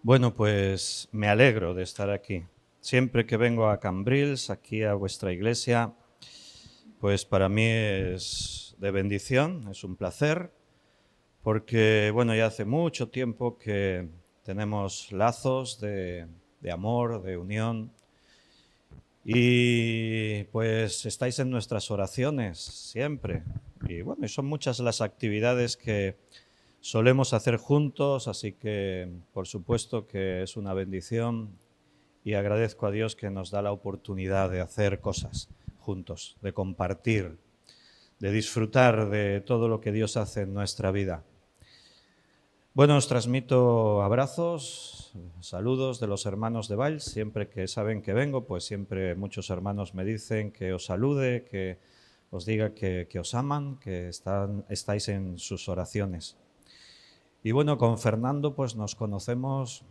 Bueno, pues me alegro de estar aquí. Siempre que vengo a Cambrils, aquí a vuestra iglesia, pues para mí es de bendición, es un placer, porque bueno, ya hace mucho tiempo que tenemos lazos de amor, de unión, y pues estáis en nuestras oraciones siempre. Y bueno, y son muchas las actividades que solemos hacer juntos, así que por supuesto que es una bendición y agradezco a Dios que nos da la oportunidad de hacer cosas juntos, de compartir, de disfrutar de todo lo que Dios hace en nuestra vida. Bueno, os transmito abrazos, saludos de los hermanos de Valls. Siempre que saben que vengo, pues siempre muchos hermanos me dicen que os salude, que os diga que os aman, que estáis en sus oraciones. Y bueno, con Fernando pues nos conocemos,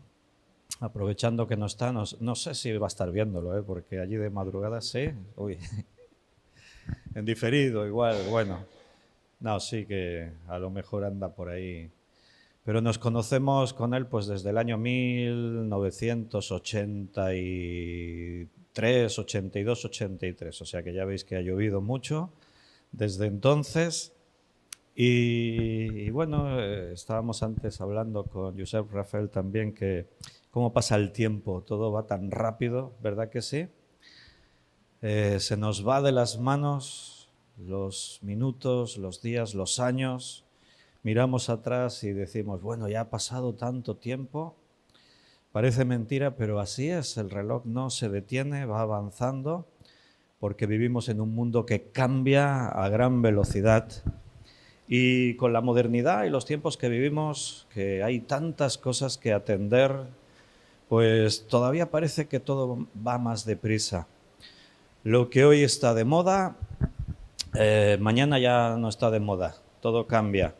aprovechando que no está, no sé si va a estar viéndolo, porque allí de madrugada sí, uy, en diferido igual, bueno, no, sí que a lo mejor anda por ahí. Pero nos conocemos con él pues desde el año 1983, 82, 83, o sea que ya veis que ha llovido mucho desde entonces. Y bueno, estábamos antes hablando con Josep Rafael también que cómo pasa el tiempo, todo va tan rápido, ¿verdad que sí? Se nos va de las manos los minutos, los días, los años. Miramos atrás y decimos, bueno, ya ha pasado tanto tiempo. Parece mentira, pero así es, el reloj no se detiene, va avanzando, porque vivimos en un mundo que cambia a gran velocidad. Y con la modernidad y los tiempos que vivimos, que hay tantas cosas que atender, pues todavía parece que todo va más deprisa. Lo que hoy está de moda, mañana ya no está de moda, todo cambia.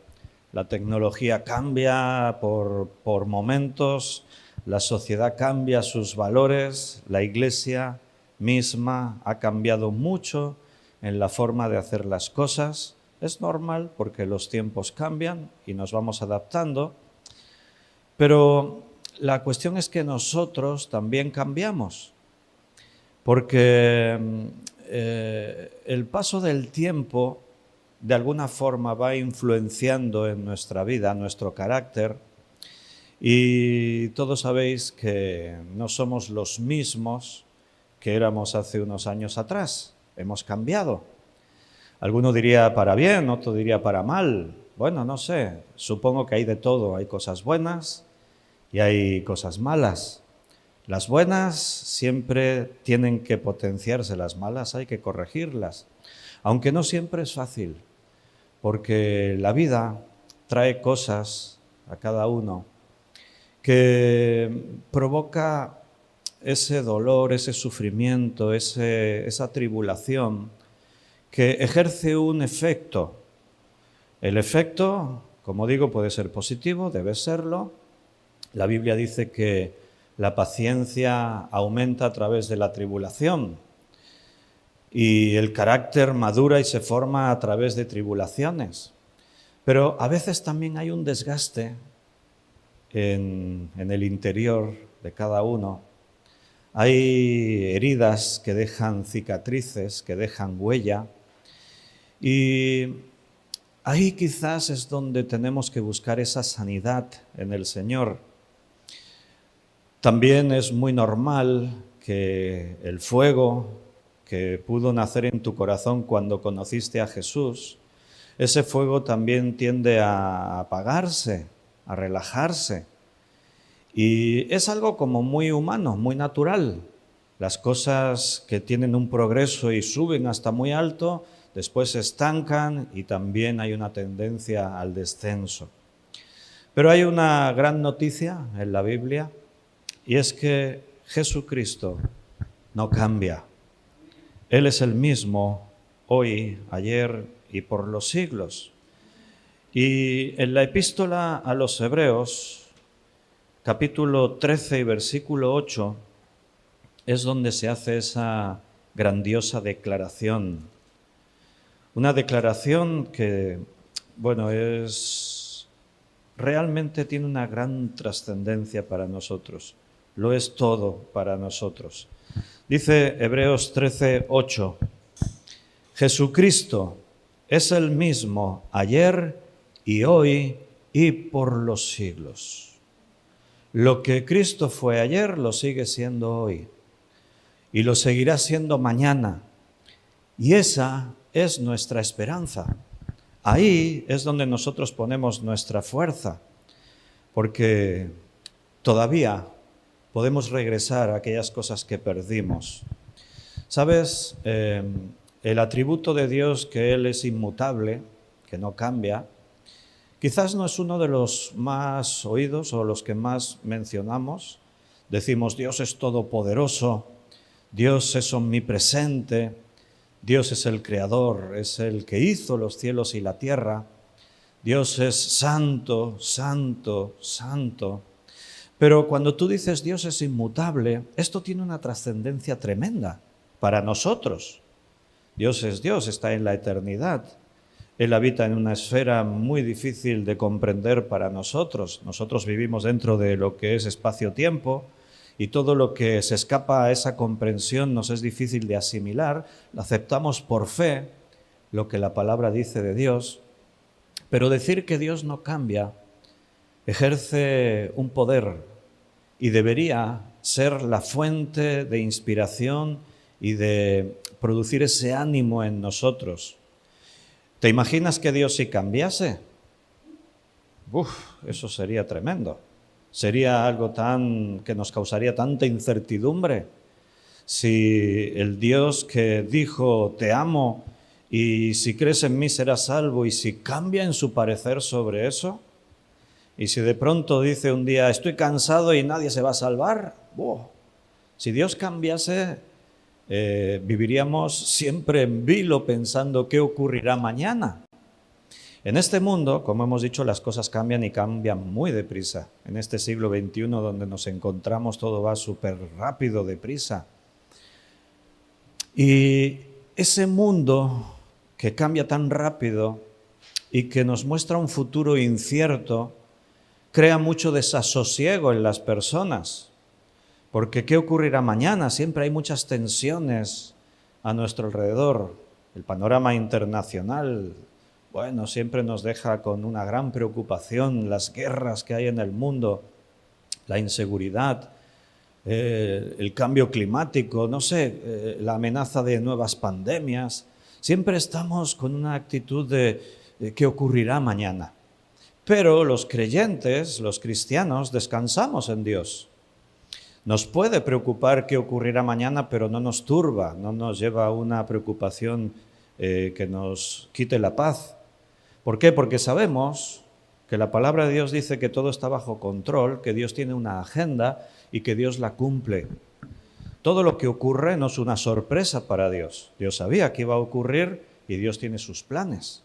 La tecnología cambia por momentos, la sociedad cambia sus valores, la iglesia misma ha cambiado mucho en la forma de hacer las cosas. Es normal porque los tiempos cambian y nos vamos adaptando, pero la cuestión es que nosotros también cambiamos, porque el paso del tiempo de alguna forma va influenciando en nuestra vida, nuestro carácter, y todos sabéis que no somos los mismos que éramos hace unos años atrás, hemos cambiado. Alguno diría para bien, otro diría para mal. Bueno, no sé, supongo que hay de todo. Hay cosas buenas y hay cosas malas. Las buenas siempre tienen que potenciarse, las malas hay que corregirlas. Aunque no siempre es fácil, porque la vida trae cosas a cada uno que provoca ese dolor, ese sufrimiento, esa tribulación que ejerce un efecto. El efecto, como digo, puede ser positivo, debe serlo. La Biblia dice que la paciencia aumenta a través de la tribulación y el carácter madura y se forma a través de tribulaciones. Pero a veces también hay un desgaste en el interior de cada uno. Hay heridas que dejan cicatrices, que dejan huella, y ahí quizás es donde tenemos que buscar esa sanidad en el Señor. También es muy normal que el fuego que pudo nacer en tu corazón cuando conociste a Jesús, ese fuego también tiende a apagarse, a relajarse. Y es algo como muy humano, muy natural. Las cosas que tienen un progreso y suben hasta muy alto, después se estancan y también hay una tendencia al descenso. Pero hay una gran noticia en la Biblia y es que Jesucristo no cambia. Él es el mismo hoy, ayer y por los siglos. Y en la epístola a los Hebreos, capítulo 13 y versículo 8, es donde se hace esa grandiosa declaración. Una declaración que, bueno, es realmente tiene una gran trascendencia para nosotros. Lo es todo para nosotros. Dice Hebreos 13:8, Jesucristo es el mismo ayer y hoy y por los siglos. Lo que Cristo fue ayer lo sigue siendo hoy y lo seguirá siendo mañana. Y esa es nuestra esperanza. Ahí es donde nosotros ponemos nuestra fuerza, porque todavía podemos regresar a aquellas cosas que perdimos. ¿Sabes? El atributo de Dios, que Él es inmutable, que no cambia, quizás no es uno de los más oídos o los que más mencionamos. Decimos, Dios es todopoderoso, Dios es omnipresente, Dios es el creador, es el que hizo los cielos y la tierra. Dios es santo, santo, santo. Pero cuando tú dices Dios es inmutable, esto tiene una trascendencia tremenda para nosotros. Dios es Dios, está en la eternidad. Él habita en una esfera muy difícil de comprender para nosotros. Nosotros vivimos dentro de lo que es espacio-tiempo y todo lo que se escapa a esa comprensión nos es difícil de asimilar. Lo aceptamos por fe, lo que la palabra dice de Dios. Pero decir que Dios no cambia ejerce un poder y debería ser la fuente de inspiración y de producir ese ánimo en nosotros. ¿Te imaginas que Dios si cambiase? Eso sería tremendo. Sería algo que nos causaría tanta incertidumbre. Si el Dios que dijo, te amo, y si crees en mí serás salvo, y si cambia en su parecer sobre eso, y si de pronto dice un día, estoy cansado y nadie se va a salvar, si Dios cambiase, viviríamos siempre en vilo pensando qué ocurrirá mañana. En este mundo, como hemos dicho, las cosas cambian y cambian muy deprisa. En este siglo XXI donde nos encontramos todo va súper rápido, deprisa. Y ese mundo que cambia tan rápido y que nos muestra un futuro incierto, crea mucho desasosiego en las personas. Porque ¿qué ocurrirá mañana? Siempre hay muchas tensiones a nuestro alrededor. El panorama internacional, bueno, siempre nos deja con una gran preocupación, las guerras que hay en el mundo, la inseguridad, el cambio climático, no sé, la amenaza de nuevas pandemias. Siempre estamos con una actitud de qué ocurrirá mañana. Pero los creyentes, los cristianos, descansamos en Dios. Nos puede preocupar qué ocurrirá mañana, pero no nos turba, no nos lleva a una preocupación que nos quite la paz. ¿Por qué? Porque sabemos que la palabra de Dios dice que todo está bajo control, que Dios tiene una agenda y que Dios la cumple. Todo lo que ocurre no es una sorpresa para Dios. Dios sabía que iba a ocurrir y Dios tiene sus planes.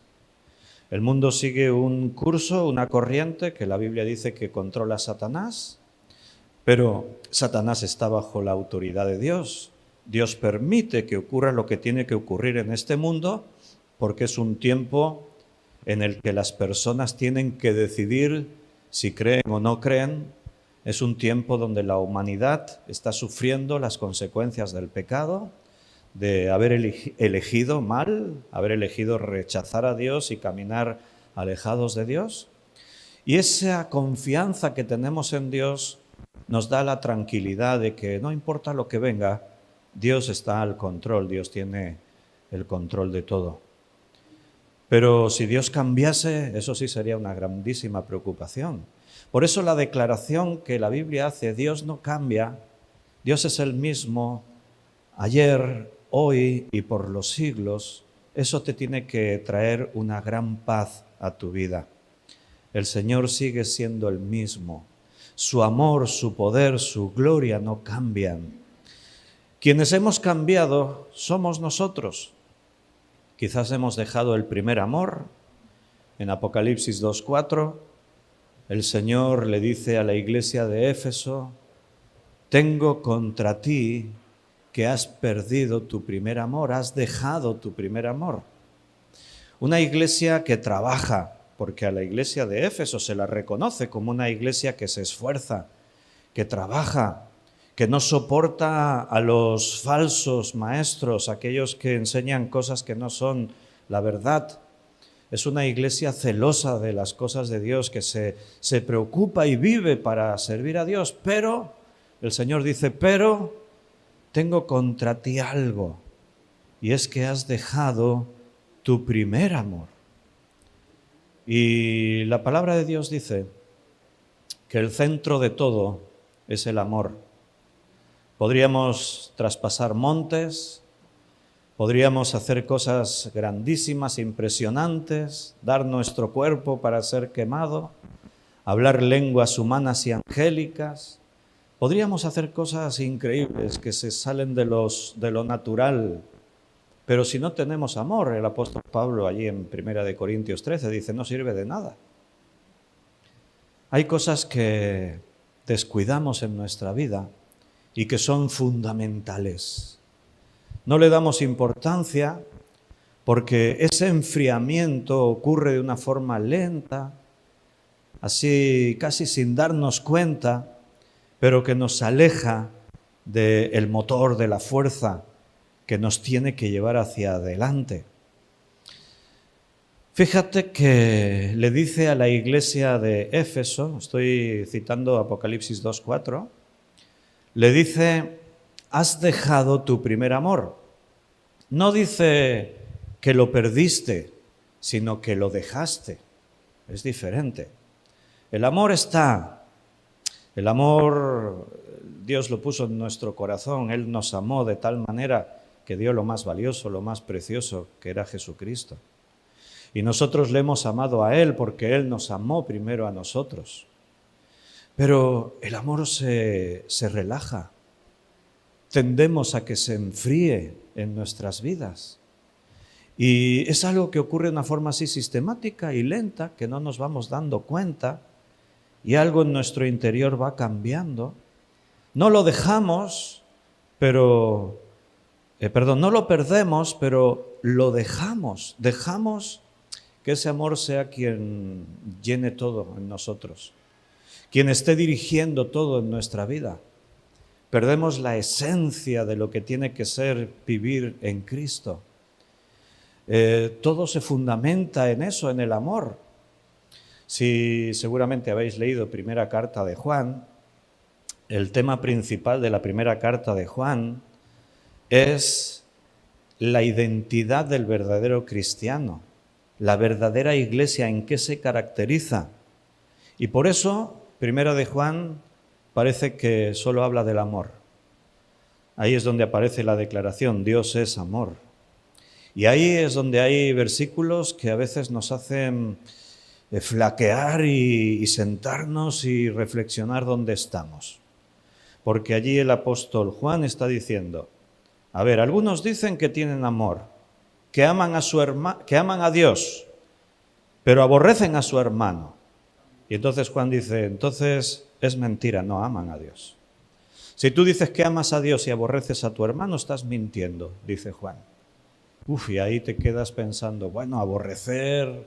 El mundo sigue un curso, una corriente que la Biblia dice que controla a Satanás, pero Satanás está bajo la autoridad de Dios. Dios permite que ocurra lo que tiene que ocurrir en este mundo porque es un tiempo en el que las personas tienen que decidir si creen o no creen. Es un tiempo donde la humanidad está sufriendo las consecuencias del pecado, de haber elegido mal, haber elegido rechazar a Dios y caminar alejados de Dios. Y esa confianza que tenemos en Dios nos da la tranquilidad de que no importa lo que venga, Dios está al control, Dios tiene el control de todo. Pero si Dios cambiase, eso sí sería una grandísima preocupación. Por eso la declaración que la Biblia hace, Dios no cambia, Dios es el mismo ayer, hoy y por los siglos, eso te tiene que traer una gran paz a tu vida. El Señor sigue siendo el mismo. Su amor, su poder, su gloria no cambian. Quienes hemos cambiado somos nosotros. Quizás hemos dejado el primer amor. En Apocalipsis 2:4, el Señor le dice a la iglesia de Éfeso, tengo contra ti que has perdido tu primer amor, has dejado tu primer amor. Una iglesia que trabaja, porque a la iglesia de Éfeso se la reconoce como una iglesia que se esfuerza, que trabaja, que no soporta a los falsos maestros, aquellos que enseñan cosas que no son la verdad. Es una iglesia celosa de las cosas de Dios, que se preocupa y vive para servir a Dios. Pero, el Señor dice, pero tengo contra ti algo, y es que has dejado tu primer amor. Y la palabra de Dios dice que el centro de todo es el amor. Podríamos traspasar montes, podríamos hacer cosas grandísimas, impresionantes, dar nuestro cuerpo para ser quemado, hablar lenguas humanas y angélicas. Podríamos hacer cosas increíbles que se salen de lo natural. Pero si no tenemos amor, el apóstol Pablo allí en 1 Corintios 13 dice, no sirve de nada. Hay cosas que descuidamos en nuestra vida y que son fundamentales. No le damos importancia porque ese enfriamiento ocurre de una forma lenta, así casi sin darnos cuenta, pero que nos aleja del motor, de la fuerza que nos tiene que llevar hacia adelante. Fíjate que le dice a la iglesia de Éfeso, estoy citando Apocalipsis 2:4, le dice, has dejado tu primer amor. No dice que lo perdiste, sino que lo dejaste. Es diferente. El amor está. El amor, Dios lo puso en nuestro corazón. Él nos amó de tal manera que dio lo más valioso, lo más precioso, que era Jesucristo. Y nosotros le hemos amado a Él porque Él nos amó primero a nosotros. Pero el amor se relaja. Tendemos a que se enfríe en nuestras vidas. Y es algo que ocurre de una forma así sistemática y lenta, que no nos vamos dando cuenta, y algo en nuestro interior va cambiando. No lo dejamos, pero... no lo perdemos, pero lo dejamos. Dejamos que ese amor sea quien llene todo en nosotros, quien esté dirigiendo todo en nuestra vida. Perdemos la esencia de lo que tiene que ser vivir en Cristo. Todo se fundamenta en eso, en el amor. Si seguramente habéis leído primera carta de Juan, el tema principal de la primera carta de Juan es la identidad del verdadero cristiano, la verdadera iglesia, en qué se caracteriza. Y por eso, primera de Juan parece que solo habla del amor. Ahí es donde aparece la declaración, Dios es amor. Y ahí es donde hay versículos que a veces nos hacen flaquear y sentarnos y reflexionar dónde estamos. Porque allí el apóstol Juan está diciendo, a ver, algunos dicen que tienen amor, que aman a Dios, pero aborrecen a su hermano. Y entonces Juan dice, entonces es mentira, no aman a Dios. Si tú dices que amas a Dios y aborreces a tu hermano, estás mintiendo, dice Juan. Y ahí te quedas pensando, bueno, aborrecer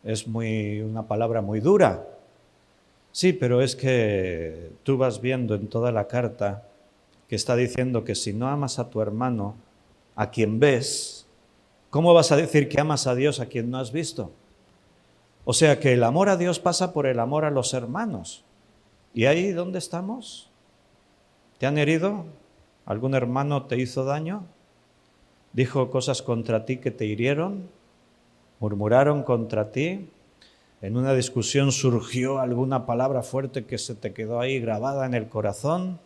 es una palabra muy dura. Sí, pero es que tú vas viendo en toda la carta que está diciendo que si no amas a tu hermano, a quien ves, ¿cómo vas a decir que amas a Dios a quien no has visto? O sea que el amor a Dios pasa por el amor a los hermanos. ¿Y ahí dónde estamos? ¿Te han herido? ¿Algún hermano te hizo daño? ¿Dijo cosas contra ti que te hirieron? ¿Murmuraron contra ti? ¿En una discusión surgió alguna palabra fuerte que se te quedó ahí grabada en el corazón?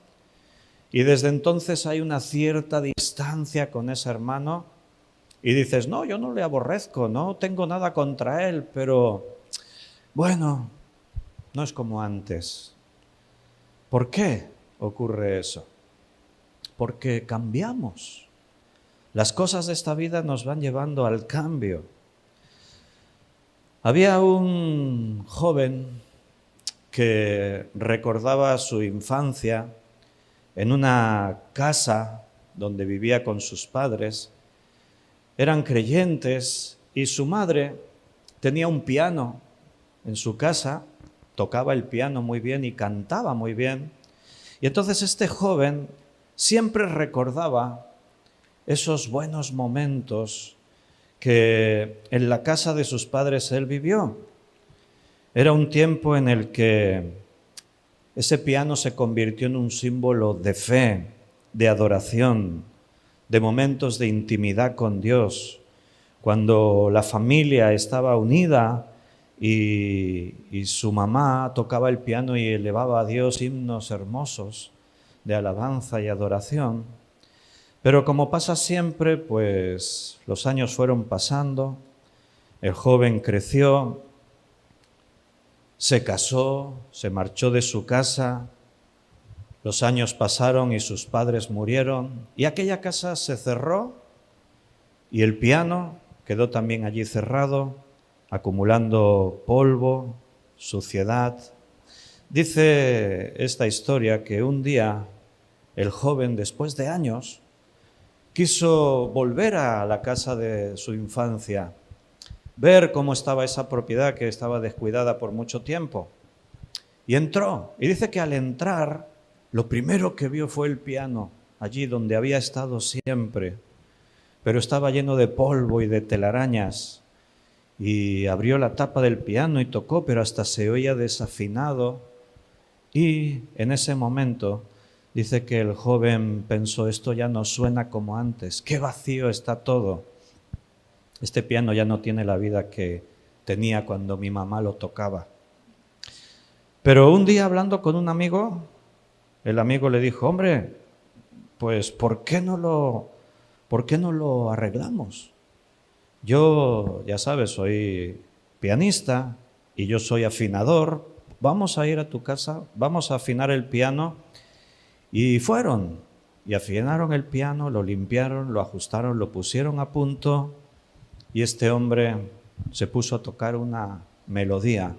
Y desde entonces hay una cierta distancia con ese hermano y dices, no, yo no le aborrezco, no tengo nada contra él, pero bueno, no es como antes. ¿Por qué ocurre eso? Porque cambiamos. Las cosas de esta vida nos van llevando al cambio. Había un joven que recordaba su infancia en una casa donde vivía con sus padres. Eran creyentes y su madre tenía un piano en su casa, tocaba el piano muy bien y cantaba muy bien. Y entonces este joven siempre recordaba esos buenos momentos que en la casa de sus padres él vivió. Era un tiempo en el que ese piano se convirtió en un símbolo de fe, de adoración, de momentos de intimidad con Dios, cuando la familia estaba unida y su mamá tocaba el piano y elevaba a Dios himnos hermosos de alabanza y adoración. Pero como pasa siempre, pues los años fueron pasando, el joven creció, se casó, se marchó de su casa, los años pasaron y sus padres murieron y aquella casa se cerró y el piano quedó también allí cerrado, acumulando polvo, suciedad. Dice esta historia que un día el joven, después de años, quiso volver a la casa de su infancia, ver cómo estaba esa propiedad que estaba descuidada por mucho tiempo. Y entró, y dice que al entrar, lo primero que vio fue el piano, allí donde había estado siempre, pero estaba lleno de polvo y de telarañas. Y abrió la tapa del piano y tocó, pero hasta se oía desafinado. Y en ese momento dice que el joven pensó, esto ya no suena como antes, qué vacío está todo. Este piano ya no tiene la vida que tenía cuando mi mamá lo tocaba. Pero un día hablando con un amigo, el amigo le dijo, hombre, pues ¿por qué no lo arreglamos? Yo, ya sabes, soy pianista y yo soy afinador. Vamos a ir a tu casa, vamos a afinar el piano. Y fueron y afinaron el piano, lo limpiaron, lo ajustaron, lo pusieron a punto y este hombre se puso a tocar una melodía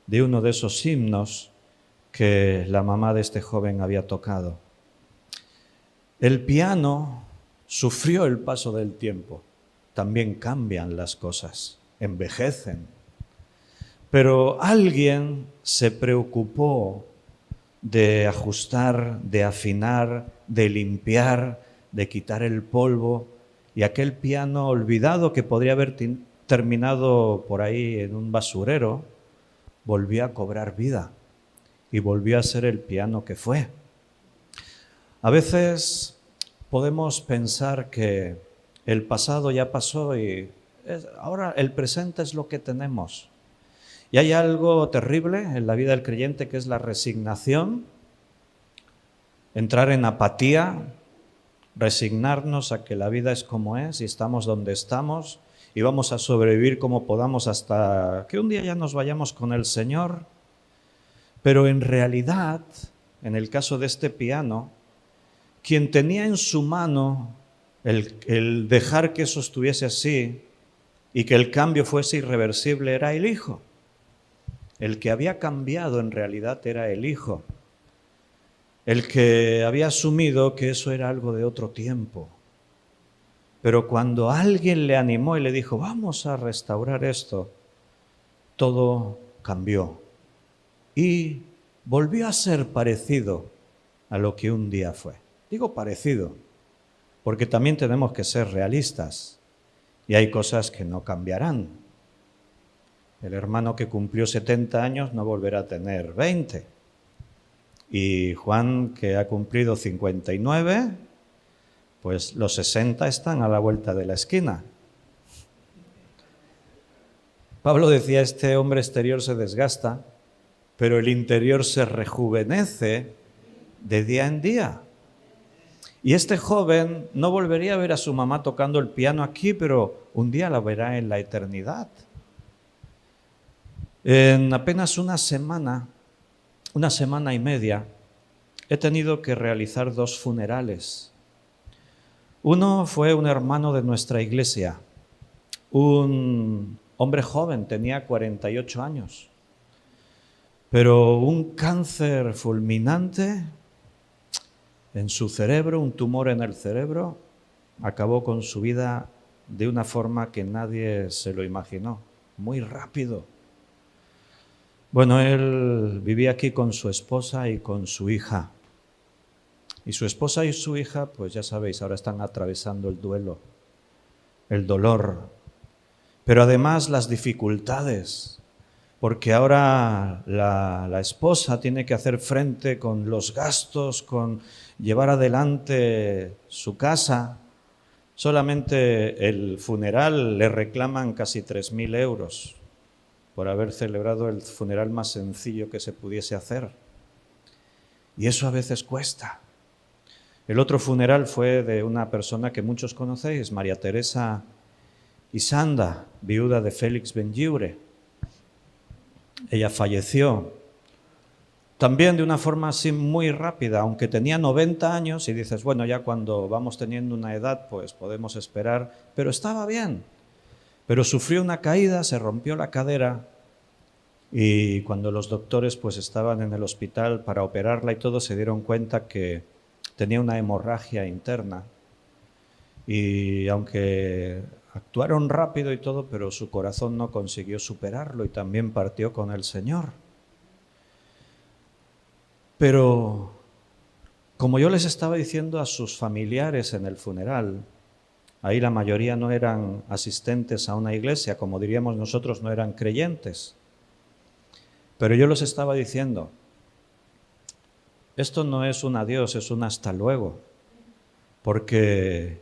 de uno de esos himnos que la mamá de este joven había tocado. El piano sufrió el paso del tiempo. También cambian las cosas, envejecen. Pero alguien se preocupó de ajustar, de afinar, de limpiar, de quitar el polvo, y aquel piano olvidado que podría haber terminado por ahí en un basurero, volvió a cobrar vida y volvió a ser el piano que fue. A veces podemos pensar que el pasado ya pasó y ahora el presente es lo que tenemos. Y hay algo terrible en la vida del creyente que es la resignación, entrar en apatía, resignarnos a que la vida es como es y estamos donde estamos y vamos a sobrevivir como podamos hasta que un día ya nos vayamos con el Señor. Pero en realidad, en el caso de este piano, quien tenía en su mano el dejar que eso estuviese así y que el cambio fuese irreversible era el Hijo. El que había cambiado en realidad era el Hijo. El que había asumido que eso era algo de otro tiempo. Pero cuando alguien le animó y le dijo, vamos a restaurar esto, todo cambió. Y volvió a ser parecido a lo que un día fue. Digo parecido, porque también tenemos que ser realistas. Y hay cosas que no cambiarán. El hermano que cumplió 70 años no volverá a tener 20. Y Juan, que ha cumplido 59, pues los 60 están a la vuelta de la esquina. Pablo decía, este hombre exterior se desgasta, pero el interior se rejuvenece de día en día. Y este joven no volvería a ver a su mamá tocando el piano aquí, pero un día la verá en la eternidad. En apenas una semana y media, he tenido que realizar 2 funerales. Uno fue un hermano de nuestra iglesia, un hombre joven, tenía 48 años, pero un cáncer fulminante en su cerebro, un tumor en el cerebro, acabó con su vida de una forma que nadie se lo imaginó, muy rápido. Bueno, él vivía aquí con su esposa y con su hija. Y su esposa y su hija, pues ya sabéis, ahora están atravesando el duelo, el dolor, pero además las dificultades, porque ahora la esposa tiene que hacer frente con los gastos, con llevar adelante su casa. Solamente el funeral le reclaman casi 3.000 euros por haber celebrado el funeral más sencillo que se pudiese hacer. Y eso a veces cuesta. El otro funeral fue de una persona que muchos conocéis, María Teresa Isanda, viuda de Félix Benlliure. Ella falleció también de una forma así muy rápida, aunque tenía 90 años y dices, bueno, ya cuando vamos teniendo una edad pues podemos esperar, pero estaba bien. Pero sufrió una caída, se rompió la cadera y cuando los doctores pues estaban en el hospital para operarla y todo, se dieron cuenta que tenía una hemorragia interna y aunque actuaron rápido y todo, pero su corazón no consiguió superarlo y también partió con el Señor. Pero como yo les estaba diciendo a sus familiares en el funeral, ahí la mayoría no eran asistentes a una iglesia, como diríamos nosotros, no eran creyentes. Pero yo les estaba diciendo, esto no es un adiós, es un hasta luego, porque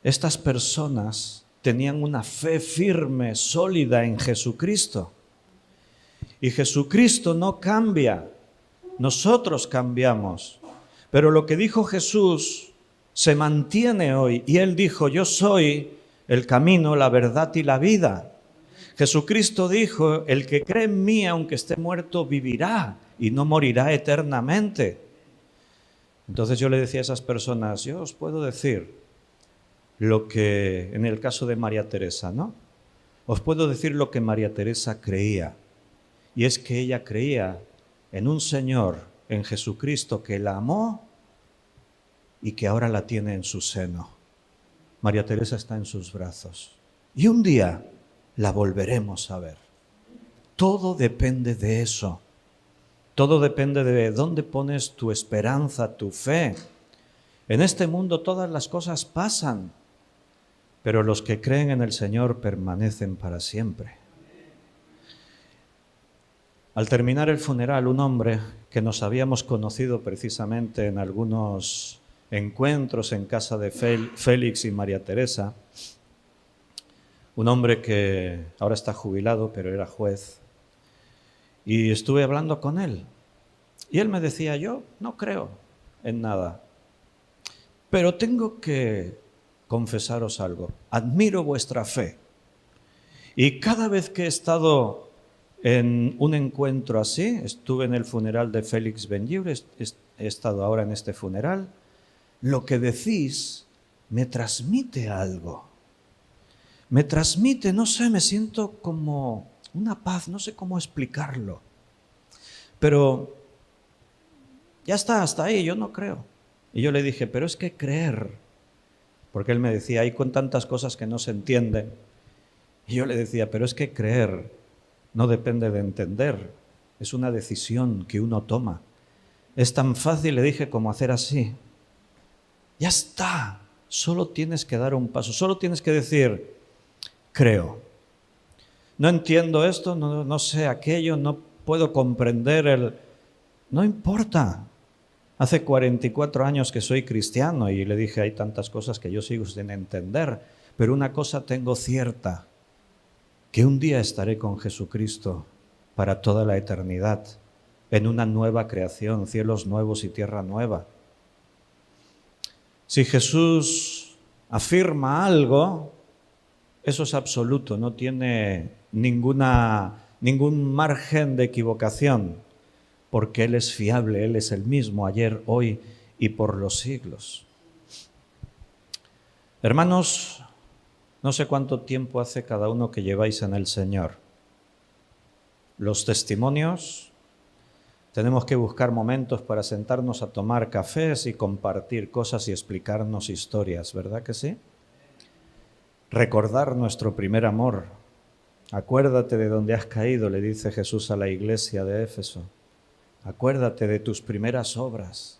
estas personas tenían una fe firme, sólida en Jesucristo. Y Jesucristo no cambia, nosotros cambiamos. Pero lo que dijo Jesús se mantiene hoy. Y Él dijo, yo soy el camino, la verdad y la vida. Jesucristo dijo, el que cree en mí, aunque esté muerto, vivirá y no morirá eternamente. Entonces yo le decía a esas personas, yo os puedo decir lo que, en el caso de María Teresa, ¿no? Os puedo decir lo que María Teresa creía. Y es que ella creía en un Señor, en Jesucristo, que la amó y que ahora la tiene en su seno. María Teresa está en sus brazos. Y un día la volveremos a ver. Todo depende de eso. Todo depende de dónde pones tu esperanza, tu fe. En este mundo todas las cosas pasan, pero los que creen en el Señor permanecen para siempre. Al terminar el funeral, un hombre que nos habíamos conocido precisamente en algunos encuentros en casa de Félix y María Teresa, un hombre que ahora está jubilado, pero era juez, y estuve hablando con él. Y él me decía, yo no creo en nada, pero tengo que confesaros algo, admiro vuestra fe. Y cada vez que he estado en un encuentro así, estuve en el funeral de Félix Benlliure, he estado ahora en este funeral, lo que decís me transmite algo. Me transmite, no sé, me siento como una paz, no sé cómo explicarlo. Pero ya está, hasta ahí, yo no creo. Y yo le dije, pero es que creer, porque él me decía, hay con tantas cosas que no se entienden. Y yo le decía, pero es que creer no depende de entender, es una decisión que uno toma. Es tan fácil, le dije, como hacer así. Ya está, solo tienes que dar un paso, solo tienes que decir, creo. No entiendo esto, no sé aquello, no puedo comprender No importa. Hace 44 años que soy cristiano y le dije, hay tantas cosas que yo sigo sin entender, pero una cosa tengo cierta, que un día estaré con Jesucristo para toda la eternidad, en una nueva creación, cielos nuevos y tierra nueva. Si Jesús afirma algo, eso es absoluto, no tiene ningún margen de equivocación, porque Él es fiable, Él es el mismo ayer, hoy y por los siglos. Hermanos, no sé cuánto tiempo hace cada uno que lleváis en el Señor. Los testimonios, tenemos que buscar momentos para sentarnos a tomar cafés y compartir cosas y explicarnos historias, ¿verdad que sí? recordar nuestro primer amor. Acuérdate de donde has caído, le dice Jesús a la iglesia de Éfeso. Acuérdate de tus primeras obras.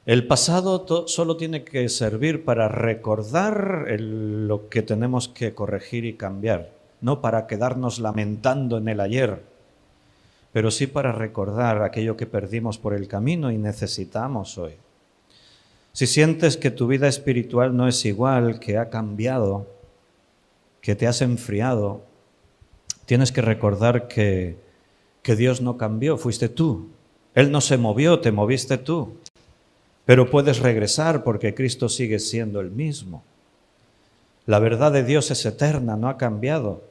El pasado solo tiene que servir para recordar lo que tenemos que corregir y cambiar, no para quedarnos lamentando en el ayer, pero sí para recordar aquello que perdimos por el camino y necesitamos hoy. Si sientes que tu vida espiritual no es igual, que ha cambiado, que te has enfriado, tienes que recordar que Dios no cambió, fuiste tú. Él no se movió, te moviste tú. Pero puedes regresar porque Cristo sigue siendo el mismo. La verdad de Dios es eterna, no ha cambiado.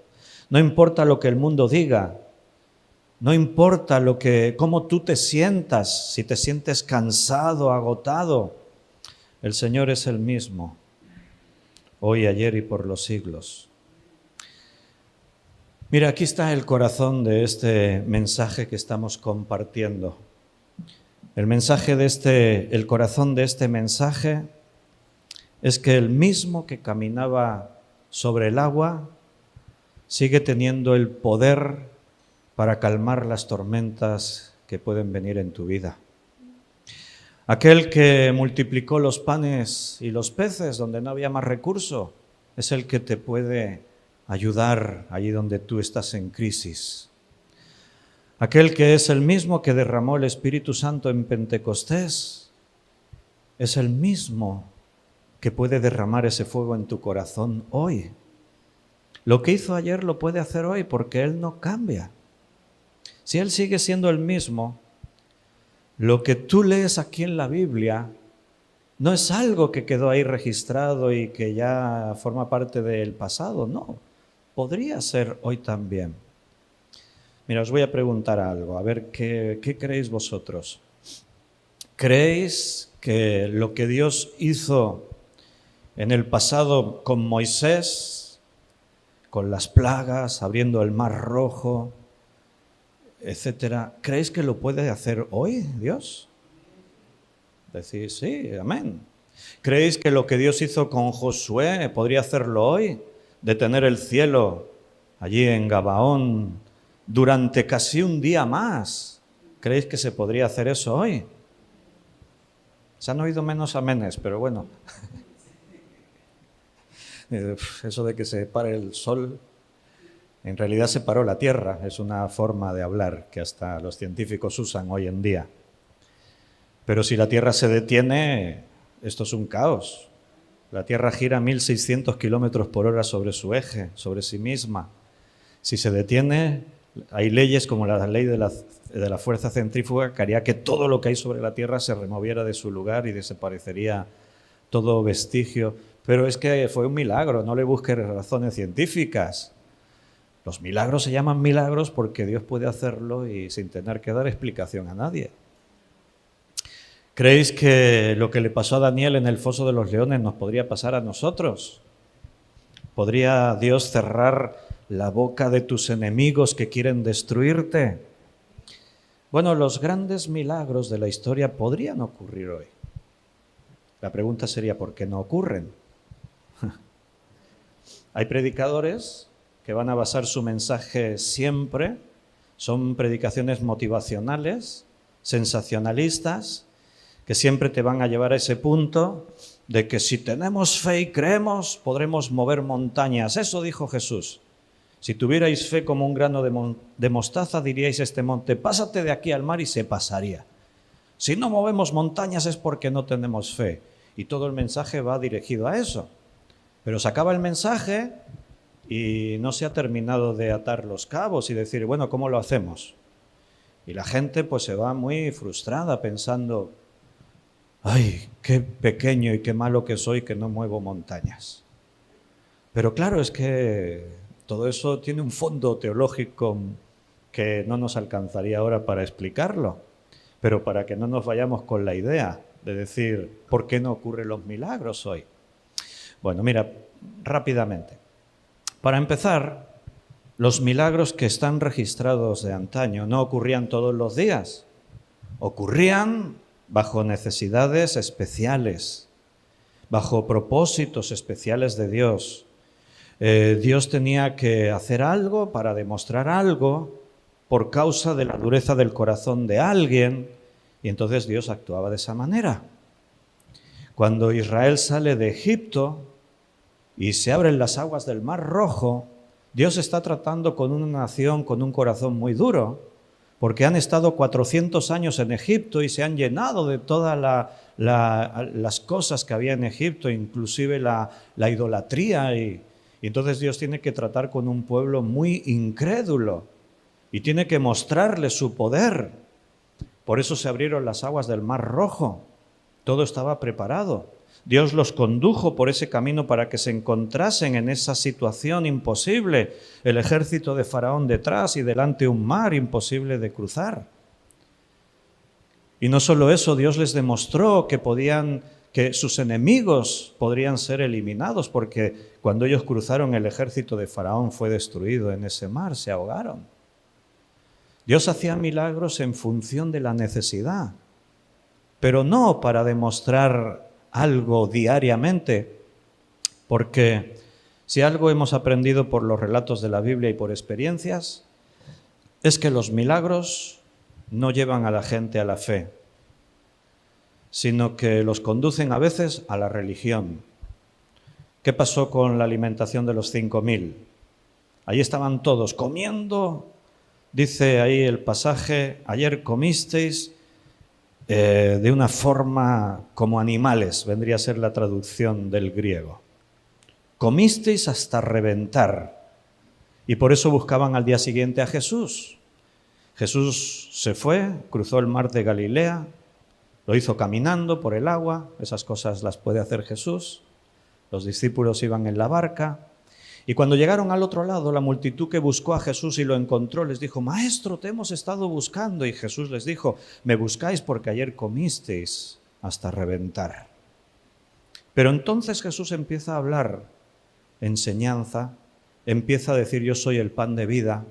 No importa lo que el mundo diga, no importa cómo tú te sientas, si te sientes cansado, agotado, el Señor es el mismo, hoy, ayer y por los siglos. Mira, aquí está el corazón de este mensaje que estamos compartiendo. El corazón de este mensaje es que el mismo que caminaba sobre el agua sigue teniendo el poder para calmar las tormentas que pueden venir en tu vida. Aquel que multiplicó los panes y los peces donde no había más recurso es el que te puede ayudar allí donde tú estás en crisis. Aquel que es el mismo que derramó el Espíritu Santo en Pentecostés es el mismo que puede derramar ese fuego en tu corazón hoy. Lo que hizo ayer lo puede hacer hoy porque Él no cambia. Si Él sigue siendo el mismo, lo que tú lees aquí en la Biblia no es algo que quedó ahí registrado y que ya forma parte del pasado, no. Podría ser hoy también. Mira, os voy a preguntar algo, a ver qué creéis vosotros. ¿Creéis que lo que Dios hizo en el pasado con Moisés, con las plagas, abriendo el mar rojo, etcétera, creéis que lo puede hacer hoy Dios? Decís sí, amén. ¿Creéis que lo que Dios hizo con Josué podría hacerlo hoy? Detener el cielo allí en Gabaón durante casi un día más. ¿Creéis que se podría hacer eso hoy? Se han oído menos amenes, pero bueno. Eso de que se pare el sol, en realidad se paró la tierra, es una forma de hablar que hasta los científicos usan hoy en día. Pero si la tierra se detiene, esto es un caos. La tierra gira 1.600 kilómetros por hora sobre su eje, sobre sí misma. Si se detiene, hay leyes como la ley de la fuerza centrífuga que haría que todo lo que hay sobre la tierra se removiera de su lugar y desaparecería todo vestigio. Pero es que fue un milagro, no le busques razones científicas. Los milagros se llaman milagros porque Dios puede hacerlo y sin tener que dar explicación a nadie. ¿Creéis que lo que le pasó a Daniel en el foso de los leones nos podría pasar a nosotros? ¿Podría Dios cerrar la boca de tus enemigos que quieren destruirte? Bueno, los grandes milagros de la historia podrían ocurrir hoy. La pregunta sería, ¿por qué no ocurren? Hay predicadores que van a basar su mensaje siempre, son predicaciones motivacionales, sensacionalistas, que siempre te van a llevar a ese punto de que si tenemos fe y creemos, podremos mover montañas. Eso dijo Jesús. Si tuvierais fe como un grano de mostaza, diríais a este monte, pásate de aquí al mar y se pasaría. Si no movemos montañas es porque no tenemos fe. Y todo el mensaje va dirigido a eso. Pero se acaba el mensaje y no se ha terminado de atar los cabos y decir, bueno, ¿cómo lo hacemos? Y la gente pues se va muy frustrada pensando, ay, qué pequeño y qué malo que soy que no muevo montañas. Pero claro, es que todo eso tiene un fondo teológico que no nos alcanzaría ahora para explicarlo, pero para que no nos vayamos con la idea de decir, ¿por qué no ocurren los milagros hoy? Bueno, mira, rápidamente. Para empezar, los milagros que están registrados de antaño no ocurrían todos los días, ocurrían bajo necesidades especiales, bajo propósitos especiales de Dios. Dios tenía que hacer algo para demostrar algo por causa de la dureza del corazón de alguien, y entonces Dios actuaba de esa manera. Cuando Israel sale de Egipto y se abren las aguas del Mar Rojo, Dios está tratando con una nación con un corazón muy duro, porque han estado 400 años en Egipto y se han llenado de todas las cosas que había en Egipto, inclusive la idolatría, y entonces Dios tiene que tratar con un pueblo muy incrédulo y tiene que mostrarle su poder. Por eso se abrieron las aguas del Mar Rojo. Todo estaba preparado. Dios los condujo por ese camino para que se encontrasen en esa situación imposible. El ejército de Faraón detrás y delante un mar imposible de cruzar. Y no solo eso, Dios les demostró que sus enemigos podrían ser eliminados, porque cuando ellos cruzaron el ejército de Faraón fue destruido en ese mar, se ahogaron. Dios hacía milagros en función de la necesidad, pero no para demostrar algo diariamente, porque si algo hemos aprendido por los relatos de la Biblia y por experiencias, es que los milagros no llevan a la gente a la fe, sino que los conducen a veces a la religión. ¿Qué pasó con la alimentación de los 5.000? Allí estaban todos comiendo. Dice ahí el pasaje, ayer comisteis de una forma como animales, vendría a ser la traducción del griego. Comisteis hasta reventar. Y por eso buscaban al día siguiente a Jesús. Jesús se fue, cruzó el mar de Galilea, lo hizo caminando por el agua, esas cosas las puede hacer Jesús. Los discípulos iban en la barca. Y cuando llegaron al otro lado, la multitud que buscó a Jesús y lo encontró les dijo: Maestro, te hemos estado buscando. Y Jesús les dijo: me buscáis porque ayer comisteis hasta reventar. Pero entonces Jesús empieza a hablar enseñanza, empieza a decir: yo soy el pan de vida,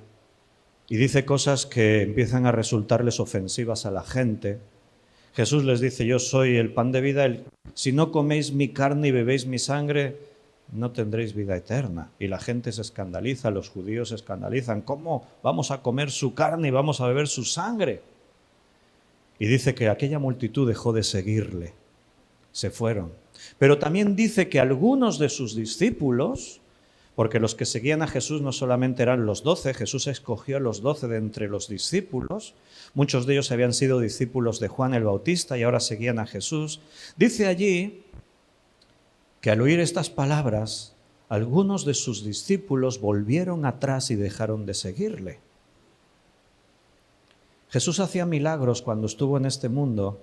y dice cosas que empiezan a resultarles ofensivas a la gente. Jesús les dice: yo soy el pan de vida, si no coméis mi carne y bebéis mi sangre, no tendréis vida eterna. Y la gente se escandaliza, los judíos se escandalizan. ¿Cómo vamos a comer su carne y vamos a beber su sangre? Y dice que aquella multitud dejó de seguirle, se fueron. Pero también dice que algunos de sus discípulos, porque los que seguían a Jesús no solamente eran los 12, Jesús escogió a los 12 de entre los discípulos, muchos de ellos habían sido discípulos de Juan el Bautista y ahora seguían a Jesús. Dice allí que al oír estas palabras, algunos de sus discípulos volvieron atrás y dejaron de seguirle. Jesús hacía milagros cuando estuvo en este mundo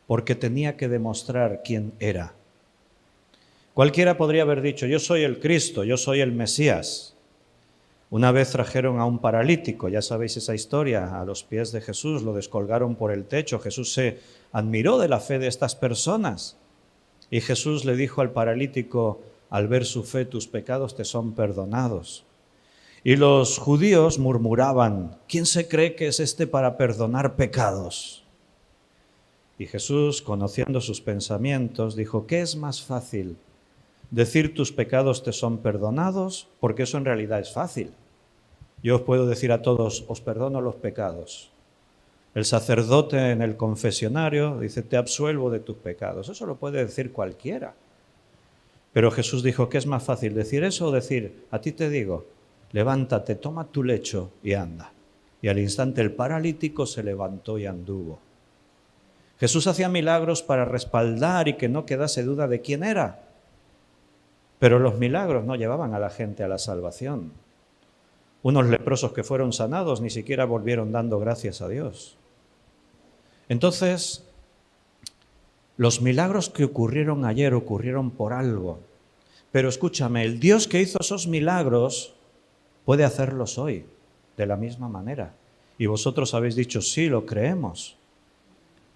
porque tenía que demostrar quién era. Cualquiera podría haber dicho: yo soy el Cristo, yo soy el Mesías. Una vez trajeron a un paralítico, ya sabéis esa historia, a los pies de Jesús, lo descolgaron por el techo. Jesús se admiró de la fe de estas personas. Y Jesús le dijo al paralítico: al ver su fe, tus pecados te son perdonados. Y los judíos murmuraban: ¿quién se cree que es este para perdonar pecados? Y Jesús, conociendo sus pensamientos, dijo: ¿qué es más fácil? ¿Decir tus pecados te son perdonados? Porque eso en realidad es fácil. Yo os puedo decir a todos: os perdono los pecados. El sacerdote en el confesionario dice: te absuelvo de tus pecados. Eso lo puede decir cualquiera. Pero Jesús dijo: ¿qué es más fácil? ¿Decir eso o decir: a ti te digo, levántate, toma tu lecho y anda? Y al instante el paralítico se levantó y anduvo. Jesús hacía milagros para respaldar y que no quedase duda de quién era. Pero los milagros no llevaban a la gente a la salvación. Unos leprosos que fueron sanados ni siquiera volvieron dando gracias a Dios. Entonces, los milagros que ocurrieron ayer ocurrieron por algo. Pero escúchame, el Dios que hizo esos milagros puede hacerlos hoy de la misma manera. Y vosotros habéis dicho: sí, lo creemos.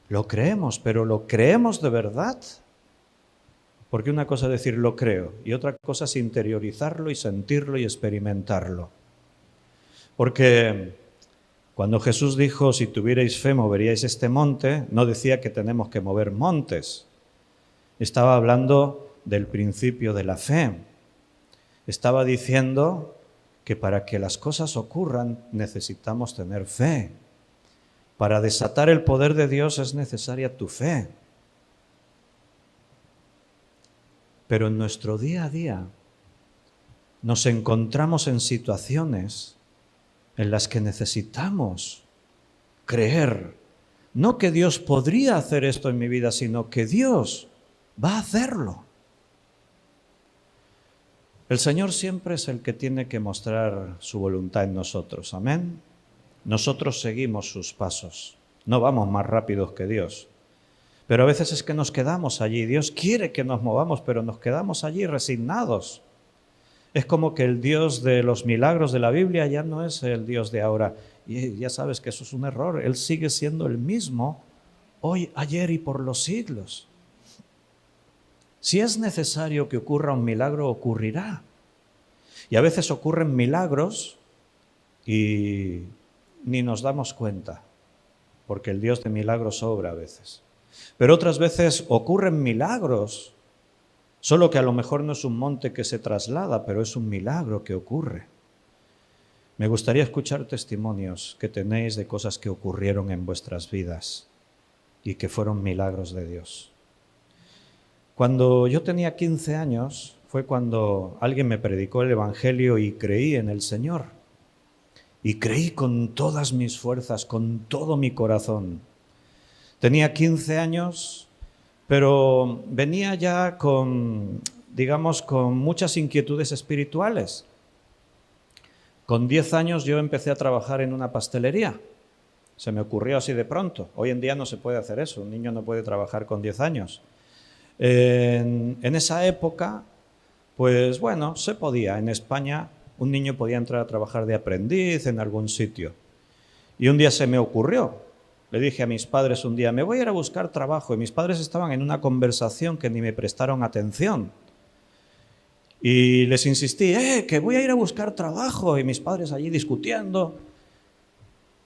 Lo creemos, pero ¿lo creemos de verdad? Porque una cosa es decir lo creo y otra cosa es interiorizarlo y sentirlo y experimentarlo. Porque cuando Jesús dijo: si tuvierais fe moveríais este monte, no decía que tenemos que mover montes. Estaba hablando del principio de la fe. Estaba diciendo que para que las cosas ocurran necesitamos tener fe. Para desatar el poder de Dios es necesaria tu fe. Pero en nuestro día a día nos encontramos en situaciones en las que necesitamos creer, no que Dios podría hacer esto en mi vida, sino que Dios va a hacerlo. El Señor siempre es el que tiene que mostrar su voluntad en nosotros, amén. Nosotros seguimos sus pasos, no vamos más rápidos que Dios. Pero a veces es que nos quedamos allí, Dios quiere que nos movamos, pero nos quedamos allí resignados. Es como que el Dios de los milagros de la Biblia ya no es el Dios de ahora. Y ya sabes que eso es un error. Él sigue siendo el mismo hoy, ayer y por los siglos. Si es necesario que ocurra un milagro, ocurrirá. Y a veces ocurren milagros y ni nos damos cuenta, porque el Dios de milagros obra a veces. Pero otras veces ocurren milagros, solo que a lo mejor no es un monte que se traslada, pero es un milagro que ocurre. Me gustaría escuchar testimonios que tenéis de cosas que ocurrieron en vuestras vidas y que fueron milagros de Dios. Cuando yo tenía 15 años fue cuando alguien me predicó el Evangelio y creí en el Señor. Y creí con todas mis fuerzas, con todo mi corazón. Tenía 15 años, pero venía ya con muchas inquietudes espirituales. Con 10 años yo empecé a trabajar en una pastelería. Se me ocurrió así de pronto. Hoy en día no se puede hacer eso, un niño no puede trabajar con 10 años. En esa época, pues bueno, se podía. En España un niño podía entrar a trabajar de aprendiz en algún sitio. Y un día se me ocurrió. Le dije a mis padres un día, me voy a ir a buscar trabajo. Y mis padres estaban en una conversación que ni me prestaron atención. Y les insistí, que voy a ir a buscar trabajo. Y mis padres allí discutiendo.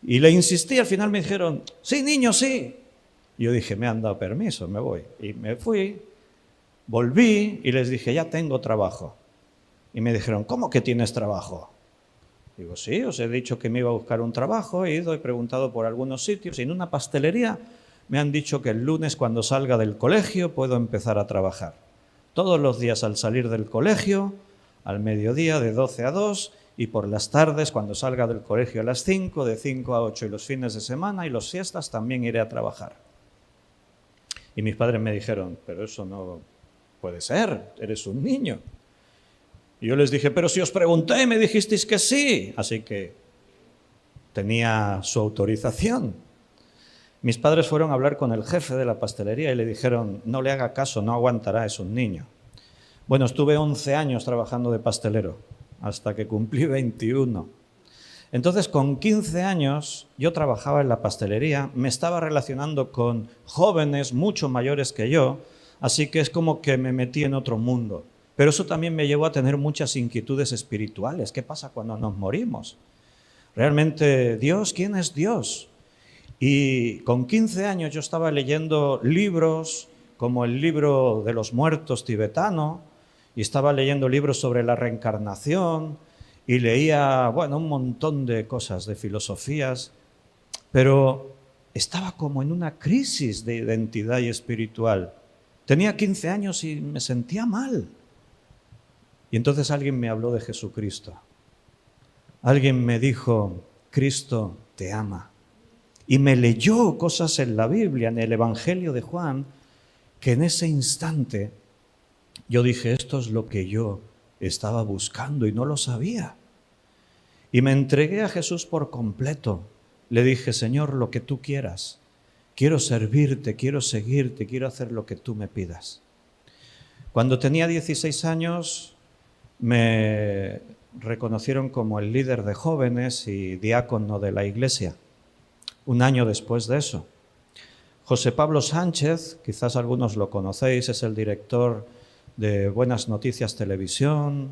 Y le insistí, al final me dijeron, sí, niño, sí. Y yo dije, me han dado permiso, me voy. Y me fui, volví y les dije, ya tengo trabajo. Y me dijeron, ¿cómo que tienes trabajo? Digo, sí, os he dicho que me iba a buscar un trabajo, he ido, he preguntado por algunos sitios y en una pastelería me han dicho que el lunes cuando salga del colegio puedo empezar a trabajar. Todos los días al salir del colegio, al mediodía de 12 a 2 y por las tardes cuando salga del colegio a las 5, de 5 a 8 y los fines de semana y los siestas también iré a trabajar. Y mis padres me dijeron, pero eso no puede ser, eres un niño. Y yo les dije, pero si os pregunté y me dijisteis que sí. Así que tenía su autorización. Mis padres fueron a hablar con el jefe de la pastelería y le dijeron, no le haga caso, no aguantará, es un niño. Bueno, estuve 11 años trabajando de pastelero, hasta que cumplí 21. Entonces, con 15 años, yo trabajaba en la pastelería, me estaba relacionando con jóvenes mucho mayores que yo, así que es como que me metí en otro mundo. Pero eso también me llevó a tener muchas inquietudes espirituales. ¿Qué pasa cuando nos morimos? Realmente, Dios, ¿quién es Dios? Y con 15 años yo estaba leyendo libros como el libro de los muertos tibetano, y estaba leyendo libros sobre la reencarnación, y leía, un montón de cosas, de filosofías, pero estaba como en una crisis de identidad y espiritual. Tenía 15 años y me sentía mal. Y entonces alguien me habló de Jesucristo. Alguien me dijo, Cristo te ama. Y me leyó cosas en la Biblia, en el Evangelio de Juan, que en ese instante yo dije, esto es lo que yo estaba buscando y no lo sabía. Y me entregué a Jesús por completo. Le dije, Señor, lo que tú quieras. Quiero servirte, quiero seguirte, quiero hacer lo que tú me pidas. Cuando tenía 16 años, me reconocieron como el líder de jóvenes y diácono de la iglesia. Un año después de eso. José Pablo Sánchez, quizás algunos lo conocéis, es el director de Buenas Noticias Televisión.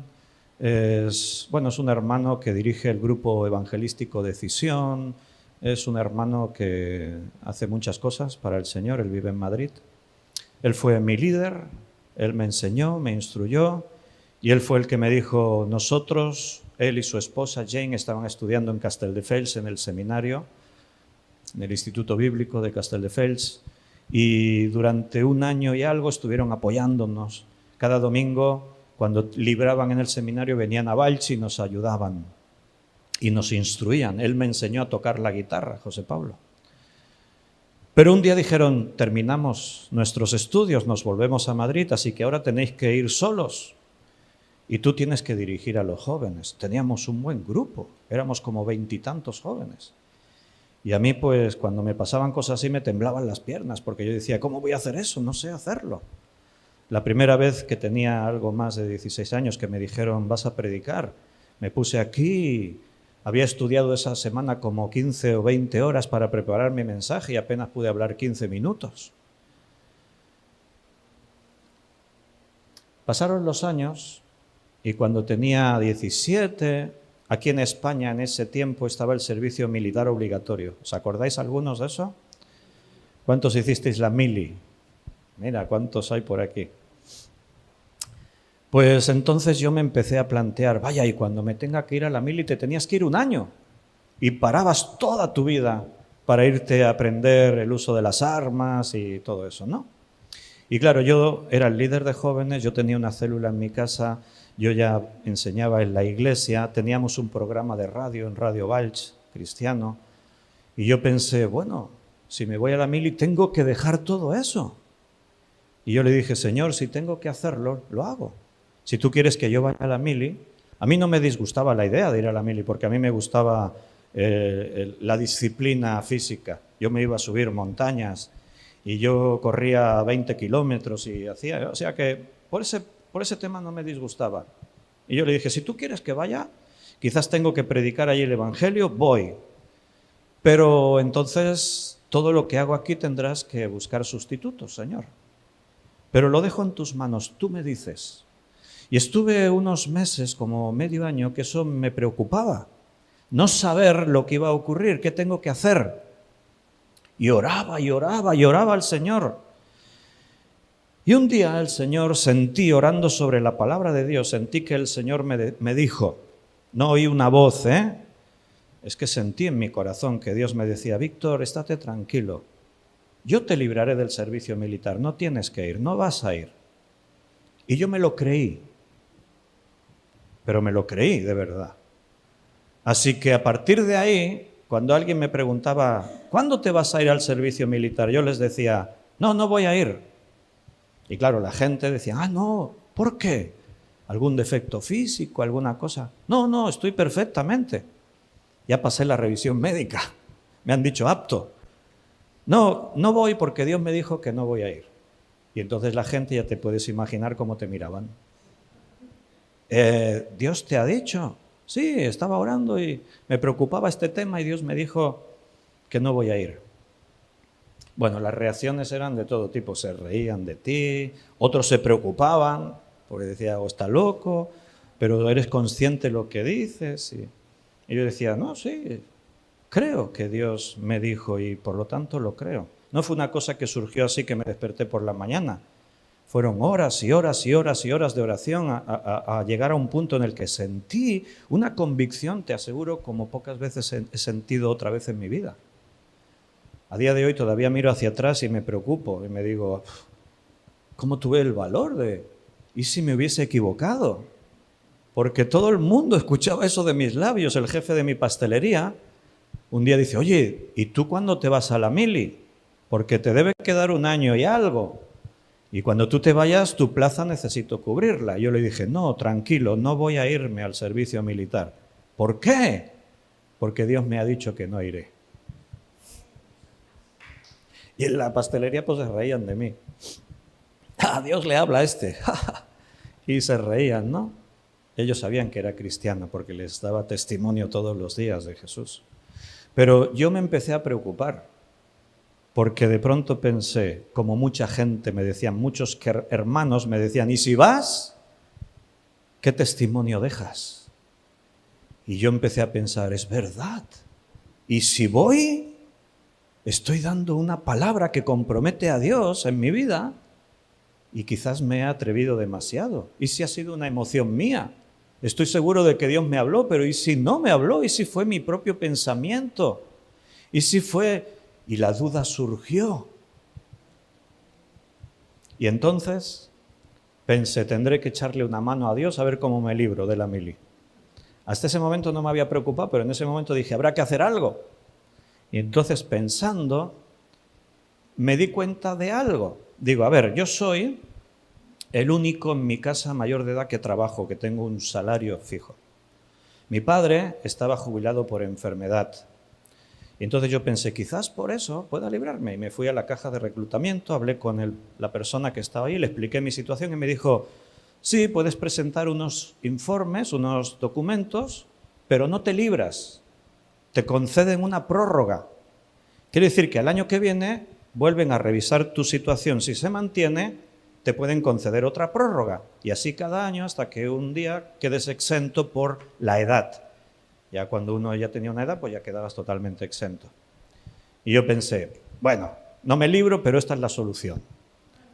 Es un hermano que dirige el grupo evangelístico Decisión. Es un hermano que hace muchas cosas para el Señor, él vive en Madrid. Él fue mi líder, él me enseñó, me instruyó Y él fue el que me dijo, nosotros, él y su esposa Jane, estaban estudiando en Castelldefels, en el seminario, en el Instituto Bíblico de Castelldefels, y durante un año y algo estuvieron apoyándonos. Cada domingo, cuando libraban en el seminario, venían a Valls y nos ayudaban y nos instruían. Él me enseñó a tocar la guitarra, José Pablo. Pero un día dijeron, terminamos nuestros estudios, nos volvemos a Madrid, así que ahora tenéis que ir solos. Y tú tienes que dirigir a los jóvenes. Teníamos un buen grupo, éramos como 20 y tantos jóvenes. Y a mí, pues, cuando me pasaban cosas así, me temblaban las piernas, porque yo decía, ¿cómo voy a hacer eso? No sé hacerlo. La primera vez que tenía algo más de 16 años que me dijeron, vas a predicar, me puse aquí, había estudiado esa semana como 15 o 20 horas para preparar mi mensaje y apenas pude hablar 15 minutos. Pasaron los años y cuando tenía 17, aquí en España en ese tiempo estaba el servicio militar obligatorio. ¿Os acordáis algunos de eso? ¿Cuántos hicisteis la mili? Mira, ¿cuántos hay por aquí? Pues entonces yo me empecé a plantear, vaya, y cuando me tenga que ir a la mili te tenías que ir un año y parabas toda tu vida para irte a aprender el uso de las armas y todo eso, ¿no? Y claro, yo era el líder de jóvenes, yo tenía una célula en mi casa, yo ya enseñaba en la iglesia, teníamos un programa de radio en Radio Valls, cristiano, y yo pensé, bueno, si me voy a la mili tengo que dejar todo eso. Y yo le dije, Señor, si tengo que hacerlo, lo hago. Si tú quieres que yo vaya a la mili, a mí no me disgustaba la idea de ir a la mili, porque a mí me gustaba la disciplina física. Yo me iba a subir montañas y yo corría 20 kilómetros y hacía, o sea que por ese tema no me disgustaba. Y yo le dije, si tú quieres que vaya, quizás tengo que predicar allí el Evangelio, voy. Pero entonces todo lo que hago aquí tendrás que buscar sustitutos, Señor. Pero lo dejo en tus manos, tú me dices. Y estuve unos meses, como medio año, que eso me preocupaba. No saber lo que iba a ocurrir, qué tengo que hacer. Y oraba, y oraba, y oraba al Señor. Y un día el Señor sentí, orando sobre la palabra de Dios, sentí que el Señor me dijo, no oí una voz, es que sentí en mi corazón que Dios me decía, Víctor, estate tranquilo, yo te libraré del servicio militar, no tienes que ir, no vas a ir. Y yo me lo creí, pero me lo creí de verdad. Así que a partir de ahí, cuando alguien me preguntaba, ¿cuándo te vas a ir al servicio militar? Yo les decía, no voy a ir. Y claro, la gente decía, no, ¿por qué? ¿Algún defecto físico, alguna cosa? No, estoy perfectamente. Ya pasé la revisión médica, me han dicho apto. No voy porque Dios me dijo que no voy a ir. Y entonces la gente, ya te puedes imaginar cómo te miraban. ¿Dios te ha dicho? Sí, estaba orando y me preocupaba este tema y Dios me dijo que no voy a ir. Bueno, las reacciones eran de todo tipo, se reían de ti, otros se preocupaban porque decía, está loco, pero eres consciente de lo que dices. Y yo decía, no, sí, creo que Dios me dijo y por lo tanto lo creo. No fue una cosa que surgió así que me desperté por la mañana. Fueron horas y horas y horas y horas de oración a llegar a un punto en el que sentí una convicción, te aseguro, como pocas veces he sentido otra vez en mi vida. A día de hoy todavía miro hacia atrás y me preocupo y me digo, ¿cómo tuve el valor de... ¿Y si me hubiese equivocado? Porque todo el mundo escuchaba eso de mis labios. El jefe de mi pastelería un día dice, oye, ¿y tú cuándo te vas a la mili? Porque te debe quedar un año y algo. Y cuando tú te vayas, tu plaza necesito cubrirla. Yo le dije, no, tranquilo, no voy a irme al servicio militar. ¿Por qué? Porque Dios me ha dicho que no iré. Y en la pastelería pues se reían de mí. Dios le habla a este. Y se reían, ¿no? Ellos sabían que era cristiano porque les daba testimonio todos los días de Jesús. Pero yo me empecé a preocupar. Porque de pronto pensé, como mucha gente me decían, muchos hermanos me decían, ¿y si vas? ¿Qué testimonio dejas? Y yo empecé a pensar, es verdad. ¿Y si voy? Estoy dando una palabra que compromete a Dios en mi vida. y quizás me he atrevido demasiado. ¿Y si ha sido una emoción mía? Estoy seguro de que Dios me habló, pero ¿y si no me habló? ¿Y si fue mi propio pensamiento? ¿Y si fue...? Y la duda surgió. Y entonces pensé, tendré que echarle una mano a Dios a ver cómo me libro de la mili. Hasta ese momento no me había preocupado, pero en ese momento dije, habrá que hacer algo. Y entonces pensando, me di cuenta de algo. Digo, a ver, yo soy el único en mi casa mayor de edad que trabajo, que tengo un salario fijo. Mi padre estaba jubilado por enfermedad. Y entonces yo pensé, quizás por eso pueda librarme. Y me fui a la caja de reclutamiento, hablé con la persona que estaba ahí, le expliqué mi situación y me dijo, sí, puedes presentar unos informes, unos documentos, pero no te libras, te conceden una prórroga. Quiere decir que al año que viene vuelven a revisar tu situación. Si se mantiene, te pueden conceder otra prórroga. Y así cada año hasta que un día quedes exento por la edad. Ya cuando uno ya tenía una edad, pues ya quedabas totalmente exento. Y yo pensé, bueno, no me libro, pero esta es la solución.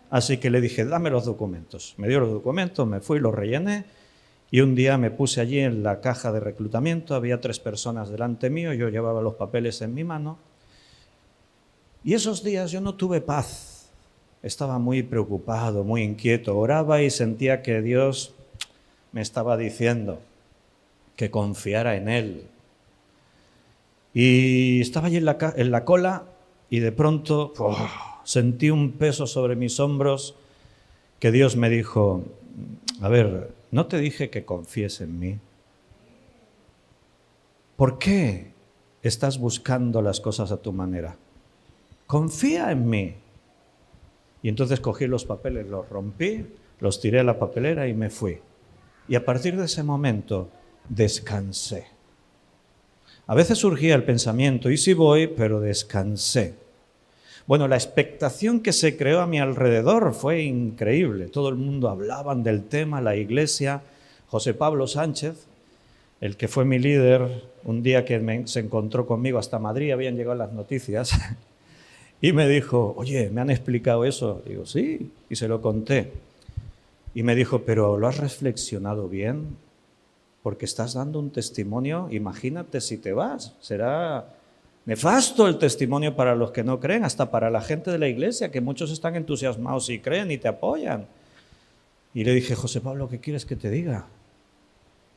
Así que le dije, dame los documentos. Me dio los documentos, me fui, los rellené. Y un día me puse allí en la caja de reclutamiento, había 3 personas delante mío, yo llevaba los papeles en mi mano. Y esos días yo no tuve paz. Estaba muy preocupado, muy inquieto. Oraba y sentía que Dios me estaba diciendo que confiara en Él. Y estaba allí en la cola y de pronto sentí un peso sobre mis hombros que Dios me dijo, a ver, ¿no te dije que confíes en mí? ¿Por qué estás buscando las cosas a tu manera? Confía en mí. Y entonces cogí los papeles, los rompí, los tiré a la papelera y me fui. Y a partir de ese momento descansé. A veces surgía el pensamiento, ¿y si voy? Pero descansé. Bueno, la expectación que se creó a mi alrededor fue increíble. Todo el mundo hablaban del tema, la iglesia. José Pablo Sánchez, el que fue mi líder, un día que se encontró conmigo hasta Madrid, habían llegado las noticias, y me dijo, oye, ¿me han explicado eso? Digo, sí, y se lo conté. Y me dijo, ¿pero lo has reflexionado bien? Porque estás dando un testimonio, imagínate si te vas, será nefasto el testimonio para los que no creen, hasta para la gente de la iglesia, que muchos están entusiasmados y creen y te apoyan. Y le dije, José Pablo, ¿qué quieres que te diga?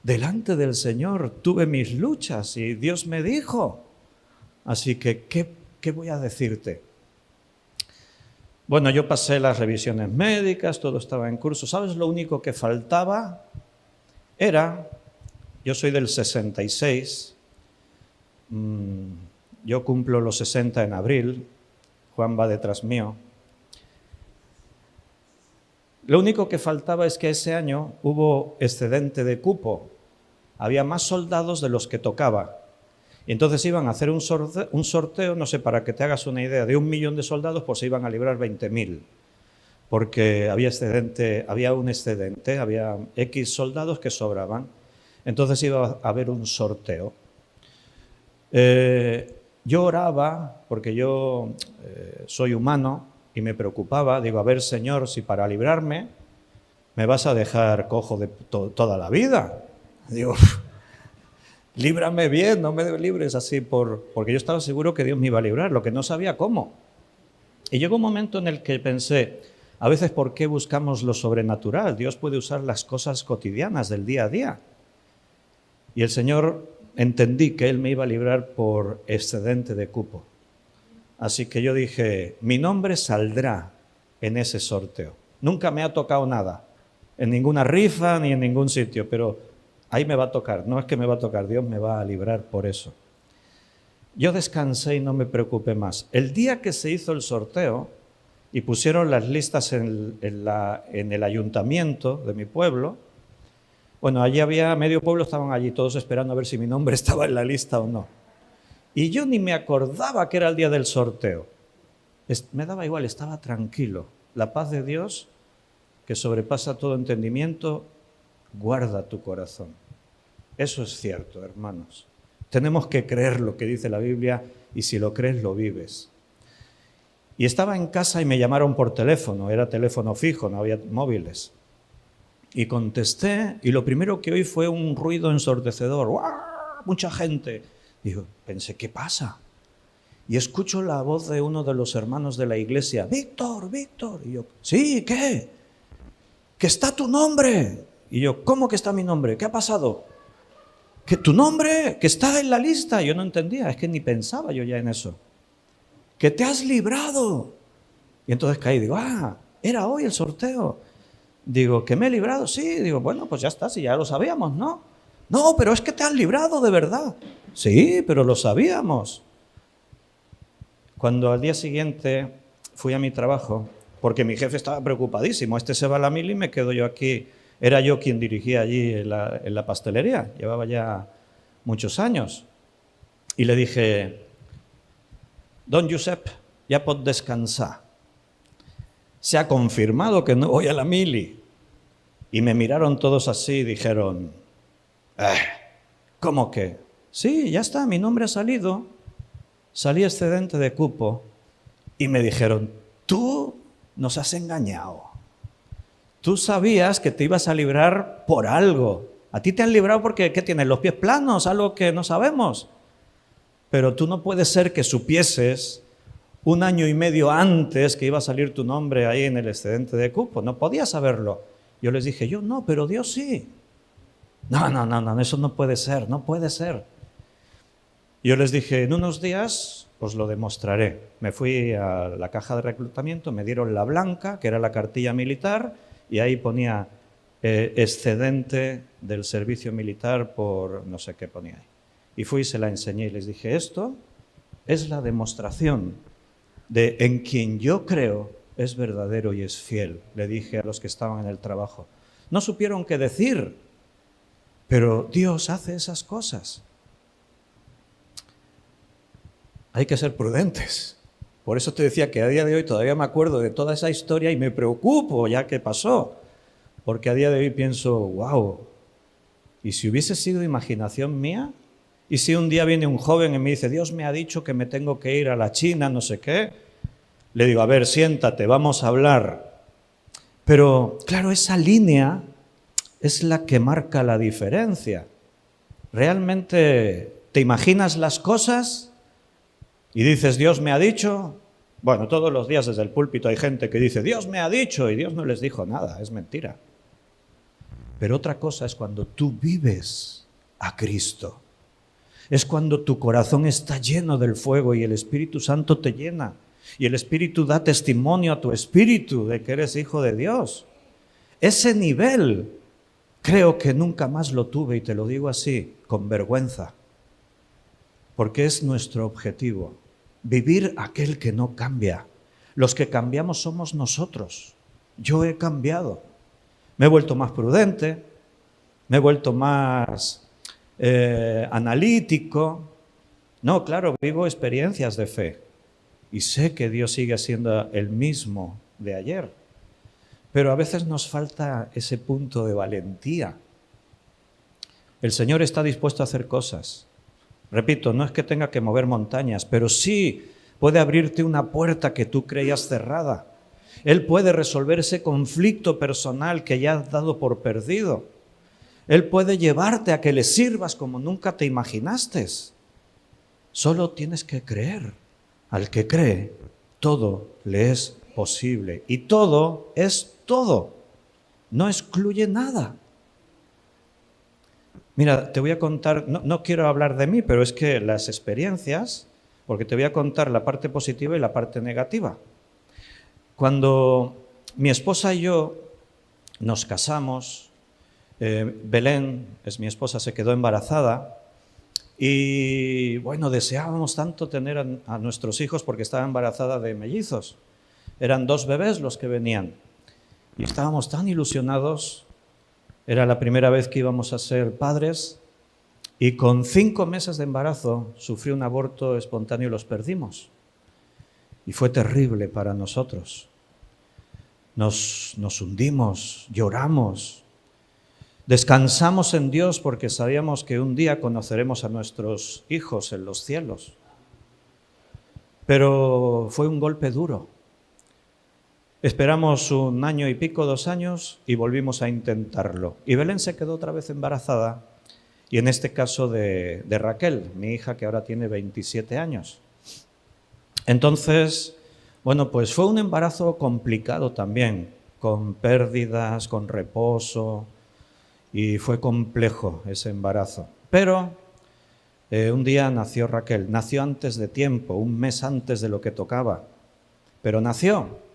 Delante del Señor tuve mis luchas y Dios me dijo. Así que, ¿qué voy a decirte? Bueno, yo pasé las revisiones médicas, todo estaba en curso. ¿Sabes lo único que faltaba? Yo soy del 66, yo cumplo los 60 en abril, Juan va detrás mío. Lo único que faltaba es que ese año hubo excedente de cupo, había más soldados de los que tocaba. Y entonces iban a hacer un sorteo, no sé, para que te hagas una idea, de 1 millón de soldados, pues se iban a librar 20.000. Porque había un excedente, había X soldados que sobraban. Entonces iba a haber un sorteo. Yo oraba, porque yo soy humano y me preocupaba. Digo, a ver, Señor, si para librarme me vas a dejar cojo de toda la vida. Digo, líbrame bien, no me libres así, porque yo estaba seguro que Dios me iba a librar, lo que no sabía cómo. Y llegó un momento en el que pensé, a veces, ¿por qué buscamos lo sobrenatural? Dios puede usar las cosas cotidianas del día a día. Y el Señor, entendí que Él me iba a librar por excedente de cupo. Así que yo dije, mi nombre saldrá en ese sorteo. Nunca me ha tocado nada, en ninguna rifa ni en ningún sitio, pero ahí me va a tocar. No es que me va a tocar, Dios me va a librar por eso. Yo descansé y no me preocupé más. El día que se hizo el sorteo y pusieron las listas en el ayuntamiento de mi pueblo, bueno, allí había medio pueblo, estaban allí todos esperando a ver si mi nombre estaba en la lista o no. Y yo ni me acordaba que era el día del sorteo. Me daba igual, estaba tranquilo. La paz de Dios, que sobrepasa todo entendimiento, guarda tu corazón. Eso es cierto, hermanos. Tenemos que creer lo que dice la Biblia y si lo crees, lo vives. Y estaba en casa y me llamaron por teléfono, era teléfono fijo, no había móviles. Y contesté y lo primero que oí fue un ruido ensordecedor. ¡Guau! Mucha gente. Digo, pensé, ¿qué pasa? Y escucho la voz de uno de los hermanos de la iglesia. Víctor, Víctor. Y yo, sí, ¿qué? Que está tu nombre. Y yo, ¿cómo que está mi nombre? ¿Qué ha pasado? Que tu nombre, que está en la lista. Yo no entendía, es que ni pensaba yo ya en eso. Que te has librado. Y entonces caí, digo, era hoy el sorteo. Digo, ¿que me he librado? Sí, digo, bueno, pues ya está, si ya lo sabíamos, ¿no? No, pero es que te has librado de verdad. Sí, pero lo sabíamos. Cuando al día siguiente fui a mi trabajo, porque mi jefe estaba preocupadísimo, este se va a la mili y me quedo yo aquí. Era yo quien dirigía allí en la pastelería, llevaba ya muchos años. Y le dije, don Josep, ya pot descansar. Se ha confirmado que no voy a la mili. Y me miraron todos así y dijeron, ¿cómo que? Sí, ya está, mi nombre ha salido. Salí excedente de cupo y me dijeron, tú nos has engañado. Tú sabías que te ibas a librar por algo. A ti te han librado porque, ¿qué tienes? ¿Los pies planos? Algo que no sabemos. Pero tú no puedes ser que supieses 1 año y medio antes que iba a salir tu nombre ahí en el excedente de cupo. No podías saberlo. Yo les dije, yo no, pero Dios sí. No, eso no puede ser, no puede ser. Yo les dije, en unos días os lo demostraré. Me fui a la caja de reclutamiento, me dieron la blanca, que era la cartilla militar, y ahí ponía excedente del servicio militar por no sé qué ponía ahí. Y fui y se la enseñé y les dije, esto es la demostración de en quien yo creo es verdadero y es fiel, le dije a los que estaban en el trabajo. No supieron qué decir, pero Dios hace esas cosas. Hay que ser prudentes. Por eso te decía que a día de hoy todavía me acuerdo de toda esa historia y me preocupo ya que pasó. Porque a día de hoy pienso, wow, ¿y si hubiese sido imaginación mía? ¿Y si un día viene un joven y me dice, Dios me ha dicho que me tengo que ir a la China, no sé qué? Le digo, a ver, siéntate, vamos a hablar. Pero, claro, esa línea es la que marca la diferencia. ¿Realmente te imaginas las cosas y dices, Dios me ha dicho? Bueno, todos los días desde el púlpito hay gente que dice, Dios me ha dicho, y Dios no les dijo nada, es mentira. Pero otra cosa es cuando tú vives a Cristo. Es cuando tu corazón está lleno del fuego y el Espíritu Santo te llena. Y el Espíritu da testimonio a tu espíritu de que eres hijo de Dios. Ese nivel creo que nunca más lo tuve, y te lo digo así, con vergüenza. Porque es nuestro objetivo, vivir aquel que no cambia. Los que cambiamos somos nosotros. Yo he cambiado. Me he vuelto más prudente, me he vuelto más analítico. No, claro, vivo experiencias de fe y sé que Dios sigue siendo el mismo de ayer. Pero a veces nos falta ese punto de valentía. El Señor está dispuesto a hacer cosas. Repito, no es que tenga que mover montañas, pero sí puede abrirte una puerta que tú creías cerrada. Él puede resolver ese conflicto personal que ya has dado por perdido. Él puede llevarte a que le sirvas como nunca te imaginaste. Solo tienes que creer. Al que cree, todo le es posible. Y todo es todo. No excluye nada. Mira, te voy a contar, no quiero hablar de mí, pero es que las experiencias, porque te voy a contar la parte positiva y la parte negativa. Cuando mi esposa y yo nos casamos, Belén, es mi esposa, se quedó embarazada y bueno, deseábamos tanto tener a nuestros hijos porque estaba embarazada de mellizos. Eran 2 bebés los que venían y estábamos tan ilusionados. Era la primera vez que íbamos a ser padres y con 5 meses de embarazo sufrí un aborto espontáneo y los perdimos. Y fue terrible para nosotros. Nos hundimos, lloramos, descansamos en Dios porque sabíamos que un día conoceremos a nuestros hijos en los cielos. Pero fue un golpe duro. Esperamos 1 año y pico, 2 años, y volvimos a intentarlo. Y Belén se quedó otra vez embarazada, y en este caso de Raquel, mi hija, que ahora tiene 27 años. Entonces, bueno, pues fue un embarazo complicado también, con pérdidas, con reposo, y fue complejo ese embarazo. Pero un día nació Raquel, nació antes de tiempo, 1 mes antes de lo que tocaba, pero nació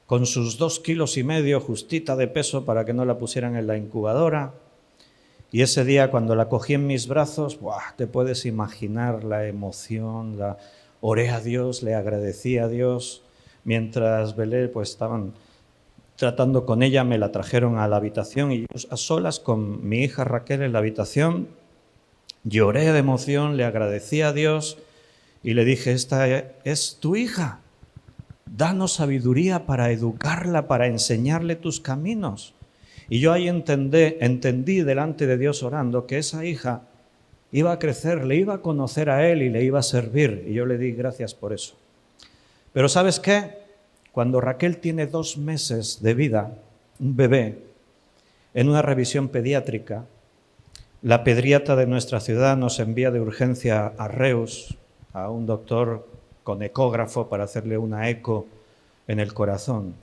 con sus 2,5 kilos, justita de peso para que no la pusieran en la incubadora. Y ese día cuando la cogí en mis brazos, ¡buah!, te puedes imaginar la emoción, oré a Dios, le agradecí a Dios. Mientras Belén, pues estaban tratando con ella, me la trajeron a la habitación y yo a solas con mi hija Raquel en la habitación, lloré de emoción, le agradecí a Dios y le dije, esta es tu hija. Danos sabiduría para educarla, para enseñarle tus caminos. Y yo ahí entendí delante de Dios orando que esa hija iba a crecer, le iba a conocer a Él y le iba a servir. Y yo le di gracias por eso. Pero ¿sabes qué? Cuando Raquel tiene 2 meses de vida, un bebé, en una revisión pediátrica, la pediatra de nuestra ciudad nos envía de urgencia a Reus, a un doctor con ecógrafo para hacerle una eco en el corazón,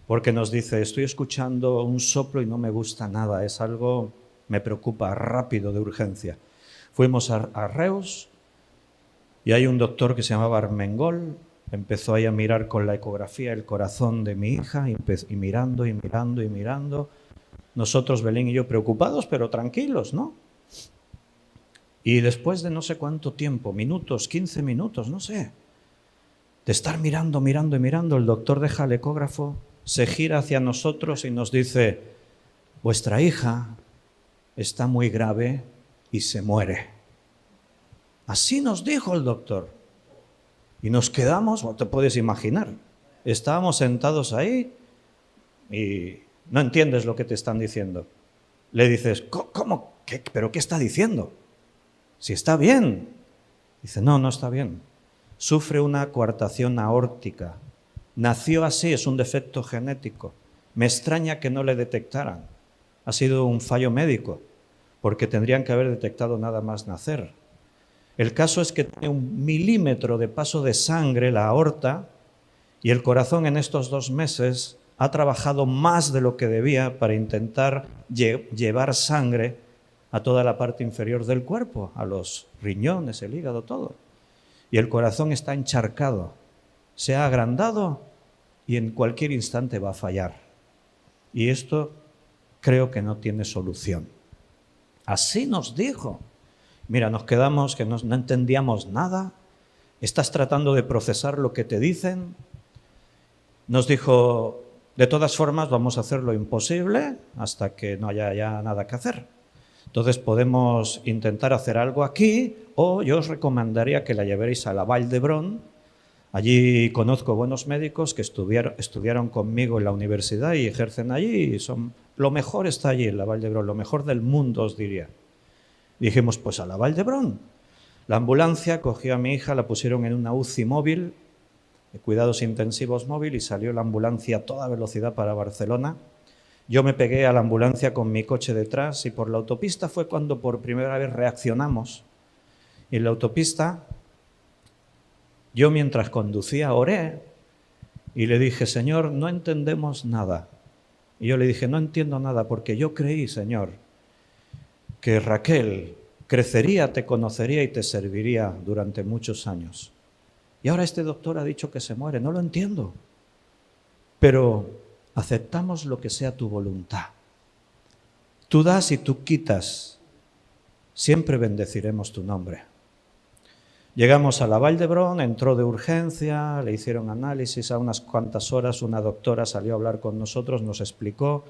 porque nos dice, estoy escuchando un soplo y no me gusta nada, es algo, me preocupa, rápido, de urgencia. Fuimos a Reus y hay un doctor que se llamaba Armengol, empezó ahí a mirar con la ecografía el corazón de mi hija y mirando y mirando y mirando. Nosotros, Belén y yo, preocupados pero tranquilos, ¿no? Y después de no sé cuánto tiempo, minutos, 15 minutos, no sé, de estar mirando, mirando y mirando, el doctor deja el ecógrafo, se gira hacia nosotros y nos dice, vuestra hija está muy grave y se muere. Así nos dijo el doctor. Y nos quedamos, no te puedes imaginar, estábamos sentados ahí y no entiendes lo que te están diciendo. Le dices, ¿cómo? ¿Pero qué está diciendo? Si está bien. Dice, no, no está bien. Sufre una coartación aórtica. Nació así, es un defecto genético. Me extraña que no le detectaran. Ha sido un fallo médico, porque tendrían que haber detectado nada más nacer. El caso es que tiene 1 milímetro de paso de sangre la aorta y el corazón en estos 2 meses ha trabajado más de lo que debía para intentar llevar sangre a toda la parte inferior del cuerpo, a los riñones, el hígado, todo. Y el corazón está encharcado, se ha agrandado y en cualquier instante va a fallar. Y esto creo que no tiene solución. Así nos dijo. Mira, nos quedamos que no entendíamos nada. Estás tratando de procesar lo que te dicen. Nos dijo, de todas formas vamos a hacer lo imposible hasta que no haya ya nada que hacer. Entonces podemos intentar hacer algo aquí o yo os recomendaría que la llevéis a la Vall d'Hebron. Allí conozco buenos médicos que estudiaron conmigo en la universidad y ejercen allí. Lo mejor está allí en la Vall d'Hebron, lo mejor del mundo os diría. Y dijimos, pues a la Vall d'Hebron. La ambulancia cogió a mi hija, la pusieron en una UCI móvil, de cuidados intensivos móvil, y salió la ambulancia a toda velocidad para Barcelona. Yo me pegué a la ambulancia con mi coche detrás y por la autopista fue cuando por primera vez reaccionamos. Y en la autopista, yo mientras conducía oré y le dije, Señor, no entendemos nada. Y yo le dije, no entiendo nada porque yo creí, Señor, que Raquel crecería, te conocería y te serviría durante muchos años. Y ahora este doctor ha dicho que se muere, no lo entiendo. Pero aceptamos lo que sea tu voluntad. Tú das y tú quitas. Siempre bendeciremos tu nombre. Llegamos a la Vall d'Hebron, entró de urgencia, le hicieron análisis, a unas cuantas horas una doctora salió a hablar con nosotros, nos explicó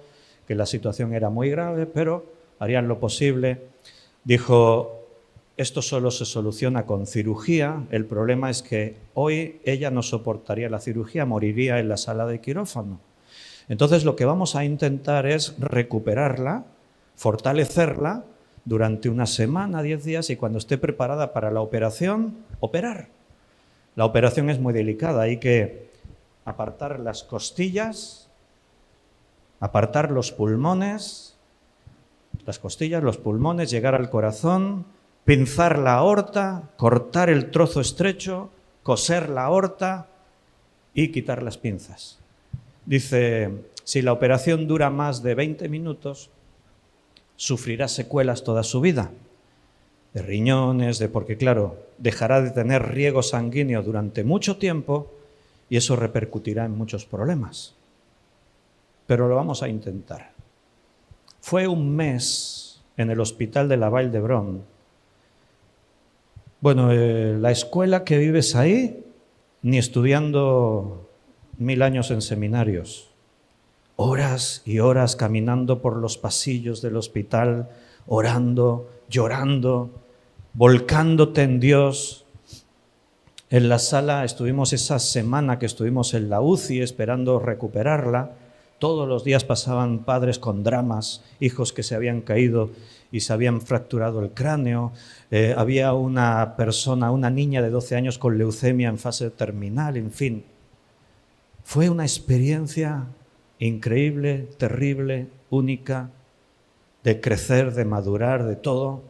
que la situación era muy grave, pero harían lo posible. Dijo, esto solo se soluciona con cirugía, el problema es que hoy ella no soportaría la cirugía, moriría en la sala de quirófano. Entonces lo que vamos a intentar es recuperarla, fortalecerla durante 1 semana, 10 días y cuando esté preparada para la operación, operar. La operación es muy delicada, hay que apartar las costillas, apartar los pulmones, las costillas, los pulmones, llegar al corazón, pinzar la aorta, cortar el trozo estrecho, coser la aorta y quitar las pinzas. Dice, si la operación dura más de 20 minutos, sufrirá secuelas toda su vida, de riñones, porque claro, dejará de tener riego sanguíneo durante mucho tiempo y eso repercutirá en muchos problemas. Pero lo vamos a intentar. Fue un mes en el hospital de la Vall d'Hebron. Bueno, la escuela que vives ahí, ni estudiando 1000 años en seminarios. Horas y horas caminando por los pasillos del hospital, orando, llorando, volcándote en Dios. En la sala estuvimos esa semana que estuvimos en la UCI esperando recuperarla. Todos los días pasaban padres con dramas, hijos que se habían caído y se habían fracturado el cráneo. Había una persona, una niña de 12 años con leucemia en fase terminal, en fin. Fue una experiencia increíble, terrible, única, de crecer, de madurar, de todo.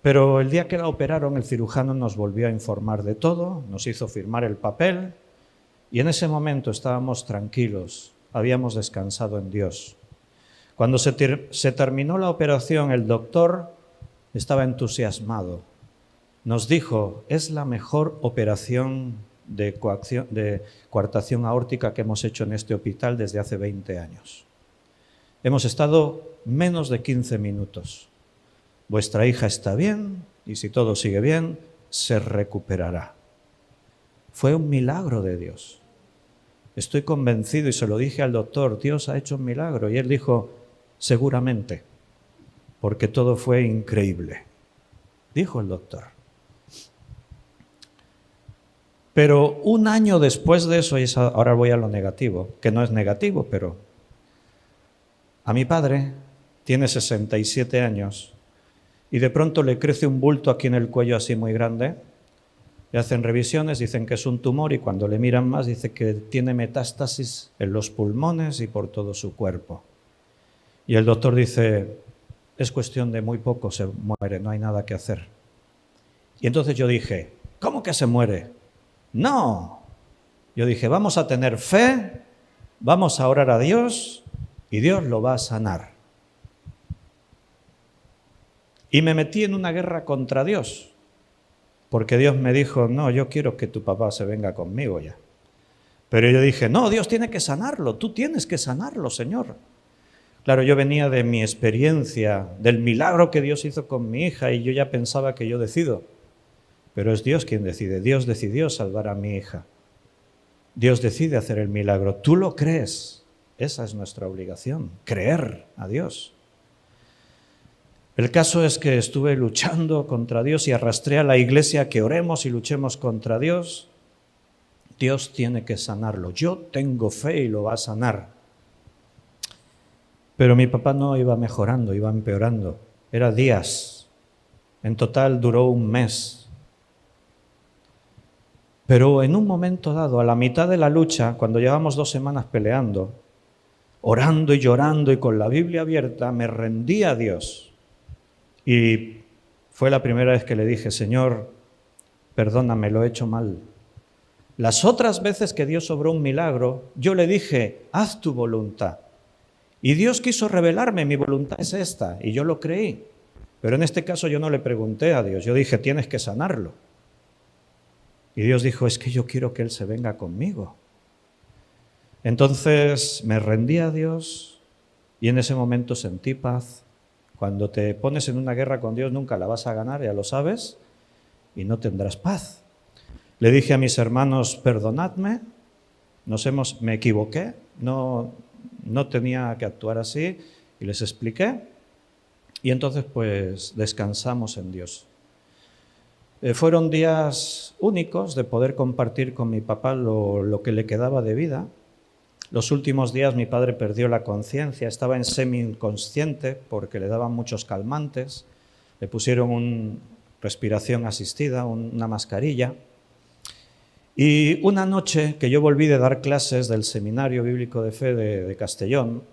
Pero el día que la operaron, el cirujano nos volvió a informar de todo, nos hizo firmar el papel y en ese momento estábamos tranquilos, habíamos descansado en Dios. Cuando se terminó la operación, el doctor estaba entusiasmado. Nos dijo, es la mejor operación de coartación aórtica que hemos hecho en este hospital desde hace 20 años. Hemos estado menos de 15 minutos. Vuestra hija está bien y si todo sigue bien, se recuperará. Fue un milagro de Dios. Estoy convencido y se lo dije al doctor, Dios ha hecho un milagro. Y él dijo, seguramente, porque todo fue increíble. Dijo el doctor. Pero un año después de eso, y ahora voy a lo negativo, que no es negativo, pero a mi padre tiene 67 años y de pronto le crece un bulto aquí en el cuello así muy grande. Le hacen revisiones, dicen que es un tumor y cuando le miran más dice que tiene metástasis en los pulmones y por todo su cuerpo. Y el doctor dice, es cuestión de muy poco, se muere, no hay nada que hacer. Y entonces yo dije, ¿cómo que se muere? No. Yo dije, vamos a tener fe, vamos a orar a Dios y Dios lo va a sanar. Y me metí en una guerra contra Dios, porque Dios me dijo, no, yo quiero que tu papá se venga conmigo ya. Pero yo dije, no, Dios tiene que sanarlo, tú tienes que sanarlo, Señor. Claro, yo venía de mi experiencia, del milagro que Dios hizo con mi hija y yo ya pensaba que yo decido. Pero es Dios quien decide. Dios decidió salvar a mi hija. Dios decide hacer el milagro. ¿Tú lo crees? Esa es nuestra obligación, creer a Dios. El caso es que estuve luchando contra Dios y arrastré a la iglesia a que oremos y luchemos contra Dios. Dios tiene que sanarlo. Yo tengo fe y lo va a sanar. Pero mi papá no iba mejorando, iba empeorando. Era días. En total duró un mes. Pero en un momento dado, a la mitad de la lucha, cuando llevamos 2 semanas peleando, orando y llorando y con la Biblia abierta, me rendí a Dios. Y fue la primera vez que le dije, Señor, perdóname, lo he hecho mal. Las otras veces que Dios obró un milagro, yo le dije, haz tu voluntad. Y Dios quiso revelarme, mi voluntad es esta, y yo lo creí. Pero en este caso yo no le pregunté a Dios, yo dije, tienes que sanarlo. Y Dios dijo, es que yo quiero que Él se venga conmigo. Entonces me rendí a Dios y en ese momento sentí paz. Cuando te pones en una guerra con Dios nunca la vas a ganar, ya lo sabes, y no tendrás paz. Le dije a mis hermanos, perdonadme, me equivoqué, no tenía que actuar así, y les expliqué. Y entonces pues descansamos en Dios. Fueron días únicos de poder compartir con mi papá lo que le quedaba de vida. Los últimos días mi padre perdió la conciencia, estaba en semi-inconsciente porque le daban muchos calmantes, le pusieron una respiración asistida, una mascarilla. Y una noche que yo volví de dar clases del Seminario Bíblico de Fe de Castellón,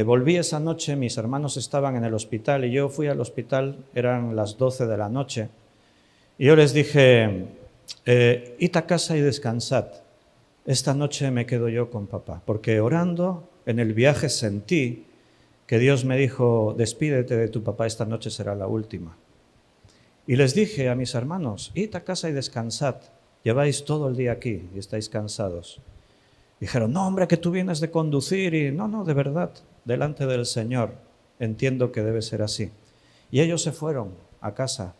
volví esa noche, mis hermanos estaban en el hospital y yo fui al hospital, eran las 12 de la noche, y yo les dije, id a casa y descansad, esta noche me quedo yo con papá, porque orando en el viaje sentí que Dios me dijo, despídete de tu papá, esta noche será la última. Y les dije a mis hermanos, id a casa y descansad, lleváis todo el día aquí y estáis cansados. Dijeron, no hombre, que tú vienes de conducir y no, de verdad, delante del Señor, entiendo que debe ser así. Y ellos se fueron a casa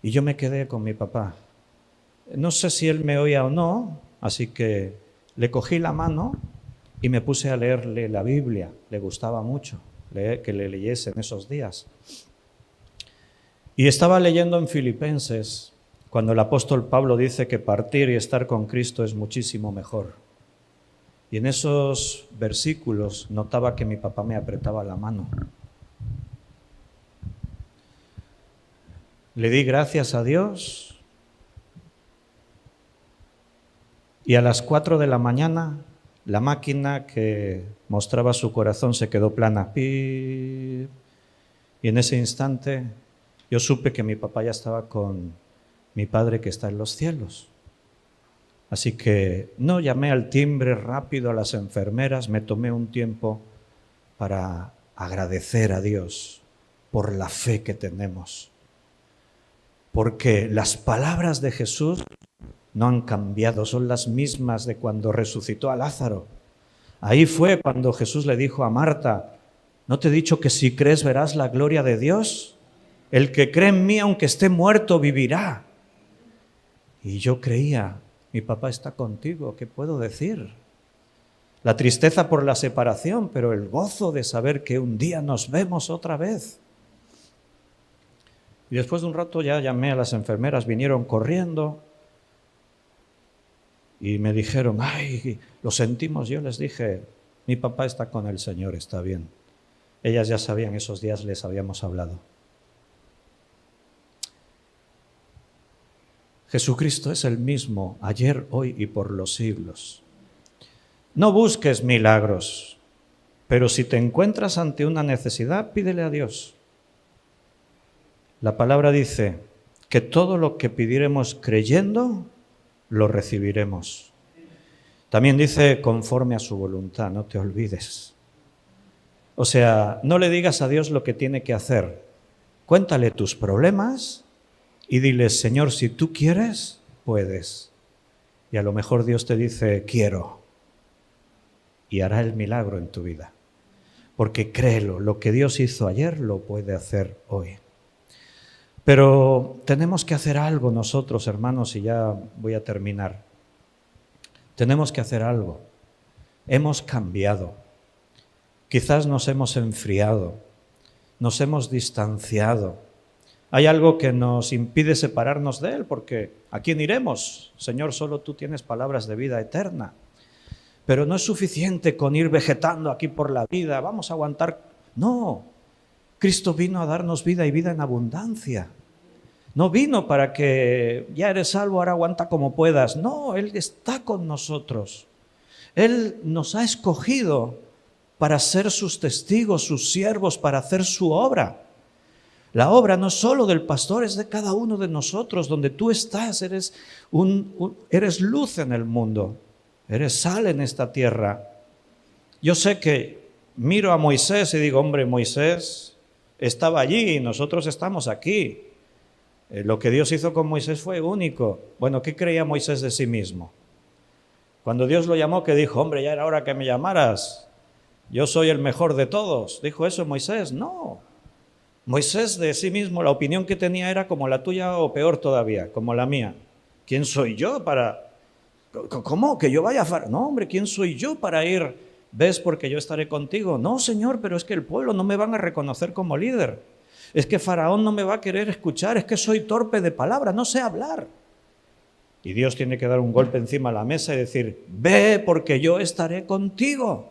y yo me quedé con mi papá. No sé si él me oía o no, así que le cogí la mano y me puse a leerle la Biblia. Le gustaba mucho que le leyese en esos días. Y estaba leyendo en Filipenses, cuando el apóstol Pablo dice que partir y estar con Cristo es muchísimo mejor. Y en esos versículos notaba que mi papá me apretaba la mano. Le di gracias a Dios y a las 4 de la mañana la máquina que mostraba su corazón se quedó plana. Y en ese instante yo supe que mi papá ya estaba con mi Padre que está en los cielos. Así que no llamé al timbre rápido a las enfermeras, me tomé un tiempo para agradecer a Dios por la fe que tenemos. Porque las palabras de Jesús no han cambiado, son las mismas de cuando resucitó a Lázaro. Ahí fue cuando Jesús le dijo a Marta, ¿no te he dicho que si crees verás la gloria de Dios? El que cree en mí, aunque esté muerto, vivirá. Y yo creía, mi papá está contigo, ¿qué puedo decir? La tristeza por la separación, pero el gozo de saber que un día nos vemos otra vez. Y después de un rato ya llamé a las enfermeras, vinieron corriendo y me dijeron, ay, lo sentimos. Yo les dije, mi papá está con el Señor, está bien. Ellas ya sabían, esos días les habíamos hablado. Jesucristo es el mismo ayer, hoy y por los siglos. No busques milagros, pero si te encuentras ante una necesidad, pídele a Dios. La palabra dice que todo lo que pidiéremos creyendo, lo recibiremos. También dice conforme a su voluntad, no te olvides. O sea, no le digas a Dios lo que tiene que hacer. Cuéntale tus problemas y dile, Señor, si tú quieres, puedes. Y a lo mejor Dios te dice, quiero. Y hará el milagro en tu vida. Porque créelo, lo que Dios hizo ayer lo puede hacer hoy. Pero tenemos que hacer algo nosotros, hermanos, y ya voy a terminar. Tenemos que hacer algo. Hemos cambiado. Quizás nos hemos enfriado, nos hemos distanciado. Hay algo que nos impide separarnos de Él, porque ¿a quién iremos? Señor, solo tú tienes palabras de vida eterna. Pero no es suficiente con ir vegetando aquí por la vida, vamos a aguantar. No, Cristo vino a darnos vida y vida en abundancia. No vino para que ya eres salvo, ahora aguanta como puedas. No, Él está con nosotros. Él nos ha escogido para ser sus testigos, sus siervos, para hacer su obra. La obra no es solo del pastor, es de cada uno de nosotros. Donde tú estás, eres luz en el mundo, eres sal en esta tierra. Yo sé que miro a Moisés y digo, hombre, Moisés estaba allí y nosotros estamos aquí. Lo que Dios hizo con Moisés fue único. Bueno, ¿qué creía Moisés de sí mismo? Cuando Dios lo llamó, que dijo, hombre, ya era hora que me llamaras. Yo soy el mejor de todos. ¿Dijo eso Moisés? No. Moisés de sí mismo, la opinión que tenía era como la tuya o peor todavía, como la mía. ¿Quién soy yo para...? ¿Cómo? ¿Que yo vaya a...? No, hombre, ¿quién soy yo para ir? ¿Ves? Porque yo estaré contigo. No, Señor, pero es que el pueblo no me van a reconocer como líder. Es que Faraón no me va a querer escuchar. Es que soy torpe de palabra, no sé hablar. Y Dios tiene que dar un golpe encima de la mesa y decir, ve porque yo estaré contigo.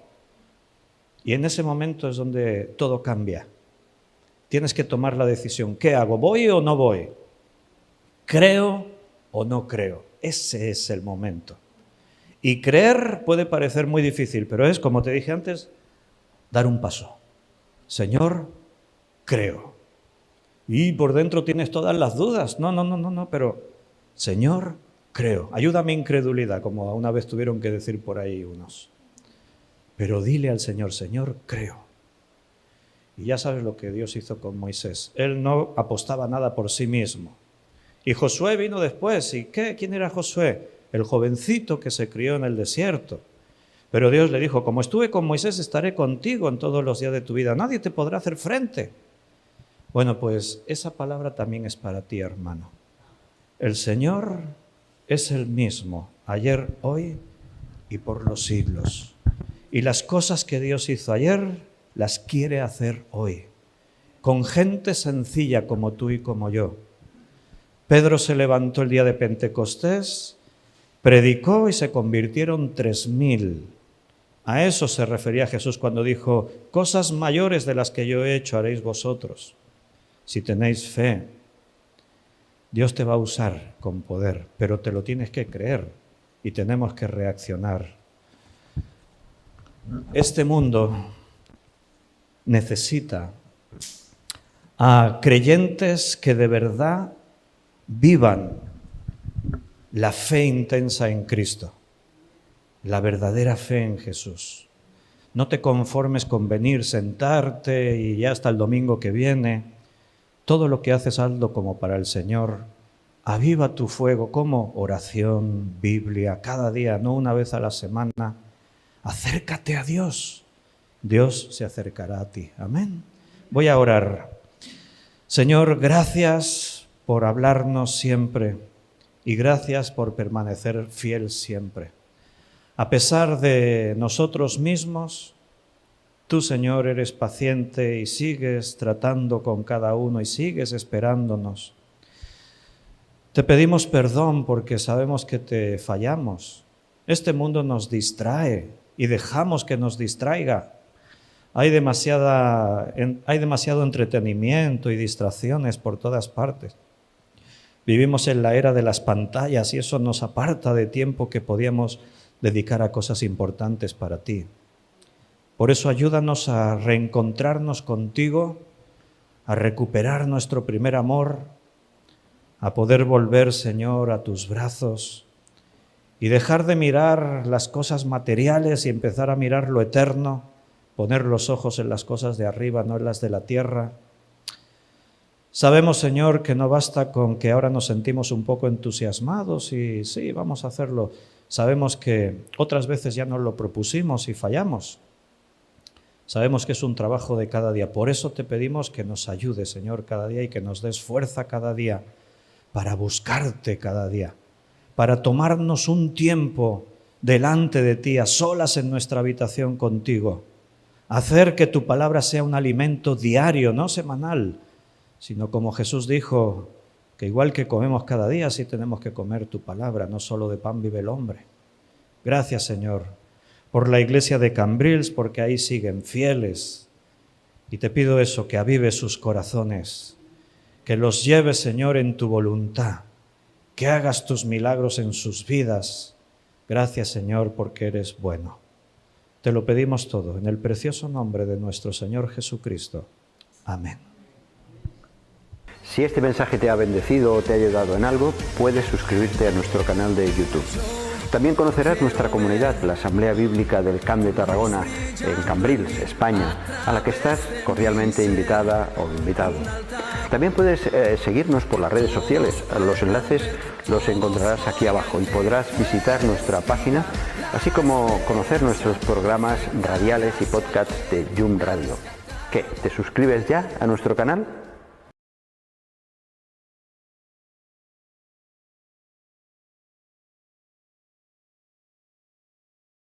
Y en ese momento es donde todo cambia. Tienes que tomar la decisión. ¿Qué hago? ¿Voy o no voy? ¿Creo o no creo? Ese es el momento. Y creer puede parecer muy difícil, pero es, como te dije antes, dar un paso. Señor, creo. Y por dentro tienes todas las dudas. No, pero Señor, creo. Ayuda a mi incredulidad, como una vez tuvieron que decir por ahí unos. Pero dile al Señor, Señor, creo. Y ya sabes lo que Dios hizo con Moisés. Él no apostaba nada por sí mismo. Y Josué vino después. ¿Y qué? ¿Quién era Josué? El jovencito que se crió en el desierto. Pero Dios le dijo, como estuve con Moisés, estaré contigo en todos los días de tu vida. Nadie te podrá hacer frente. Bueno, pues esa palabra también es para ti, hermano. El Señor es el mismo, ayer, hoy y por los siglos. Y las cosas que Dios hizo ayer, las quiere hacer hoy, con gente sencilla como tú y como yo. Pedro se levantó el día de Pentecostés, predicó y se convirtieron 3.000. A eso se refería Jesús cuando dijo, cosas mayores de las que yo he hecho haréis vosotros. Si tenéis fe, Dios te va a usar con poder, pero te lo tienes que creer y tenemos que reaccionar. Este mundo necesita a creyentes que de verdad vivan la fe intensa en Cristo, la verdadera fe en Jesús. No te conformes con venir, sentarte y ya hasta el domingo que viene. Todo lo que haces, hazlo como para el Señor. Aviva tu fuego como oración, Biblia, cada día, no una vez a la semana. Acércate a Dios. Dios se acercará a ti. Amén. Voy a orar. Señor, gracias por hablarnos siempre y gracias por permanecer fiel siempre. A pesar de nosotros mismos, tú, Señor, eres paciente y sigues tratando con cada uno y sigues esperándonos. Te pedimos perdón porque sabemos que te fallamos. Este mundo nos distrae y dejamos que nos distraiga. Hay demasiado entretenimiento y distracciones por todas partes. Vivimos en la era de las pantallas y eso nos aparta de tiempo que podíamos dedicar a cosas importantes para ti. Por eso ayúdanos a reencontrarnos contigo, a recuperar nuestro primer amor, a poder volver, Señor, a tus brazos y dejar de mirar las cosas materiales y empezar a mirar lo eterno, poner los ojos en las cosas de arriba, no en las de la tierra. Sabemos, Señor, que no basta con que ahora nos sentimos un poco entusiasmados y sí, vamos a hacerlo. Sabemos que otras veces ya nos lo propusimos y fallamos. Sabemos que es un trabajo de cada día. Por eso te pedimos que nos ayudes, Señor, cada día y que nos des fuerza cada día para buscarte cada día, para tomarnos un tiempo delante de ti, a solas en nuestra habitación contigo. Hacer que tu palabra sea un alimento diario, no semanal, sino como Jesús dijo, que igual que comemos cada día, sí tenemos que comer tu palabra, no solo de pan vive el hombre. Gracias, Señor, por la iglesia de Cambrils, porque ahí siguen fieles. Y te pido eso, que avive sus corazones, que los lleves, Señor, en tu voluntad, que hagas tus milagros en sus vidas. Gracias, Señor, porque eres bueno. Te lo pedimos todo en el precioso nombre de nuestro Señor Jesucristo. Amén. Si este mensaje te ha bendecido o te ha ayudado en algo, puedes suscribirte a nuestro canal de YouTube. También conocerás nuestra comunidad, la Asamblea Bíblica del Camp de Tarragona, en Cambrils, España, a la que estás cordialmente invitada o invitado. También puedes seguirnos por las redes sociales. Los enlaces los encontrarás aquí abajo y podrás visitar nuestra página, así como conocer nuestros programas radiales y podcasts de Yum Radio. ¿Qué? ¿Te suscribes ya a nuestro canal?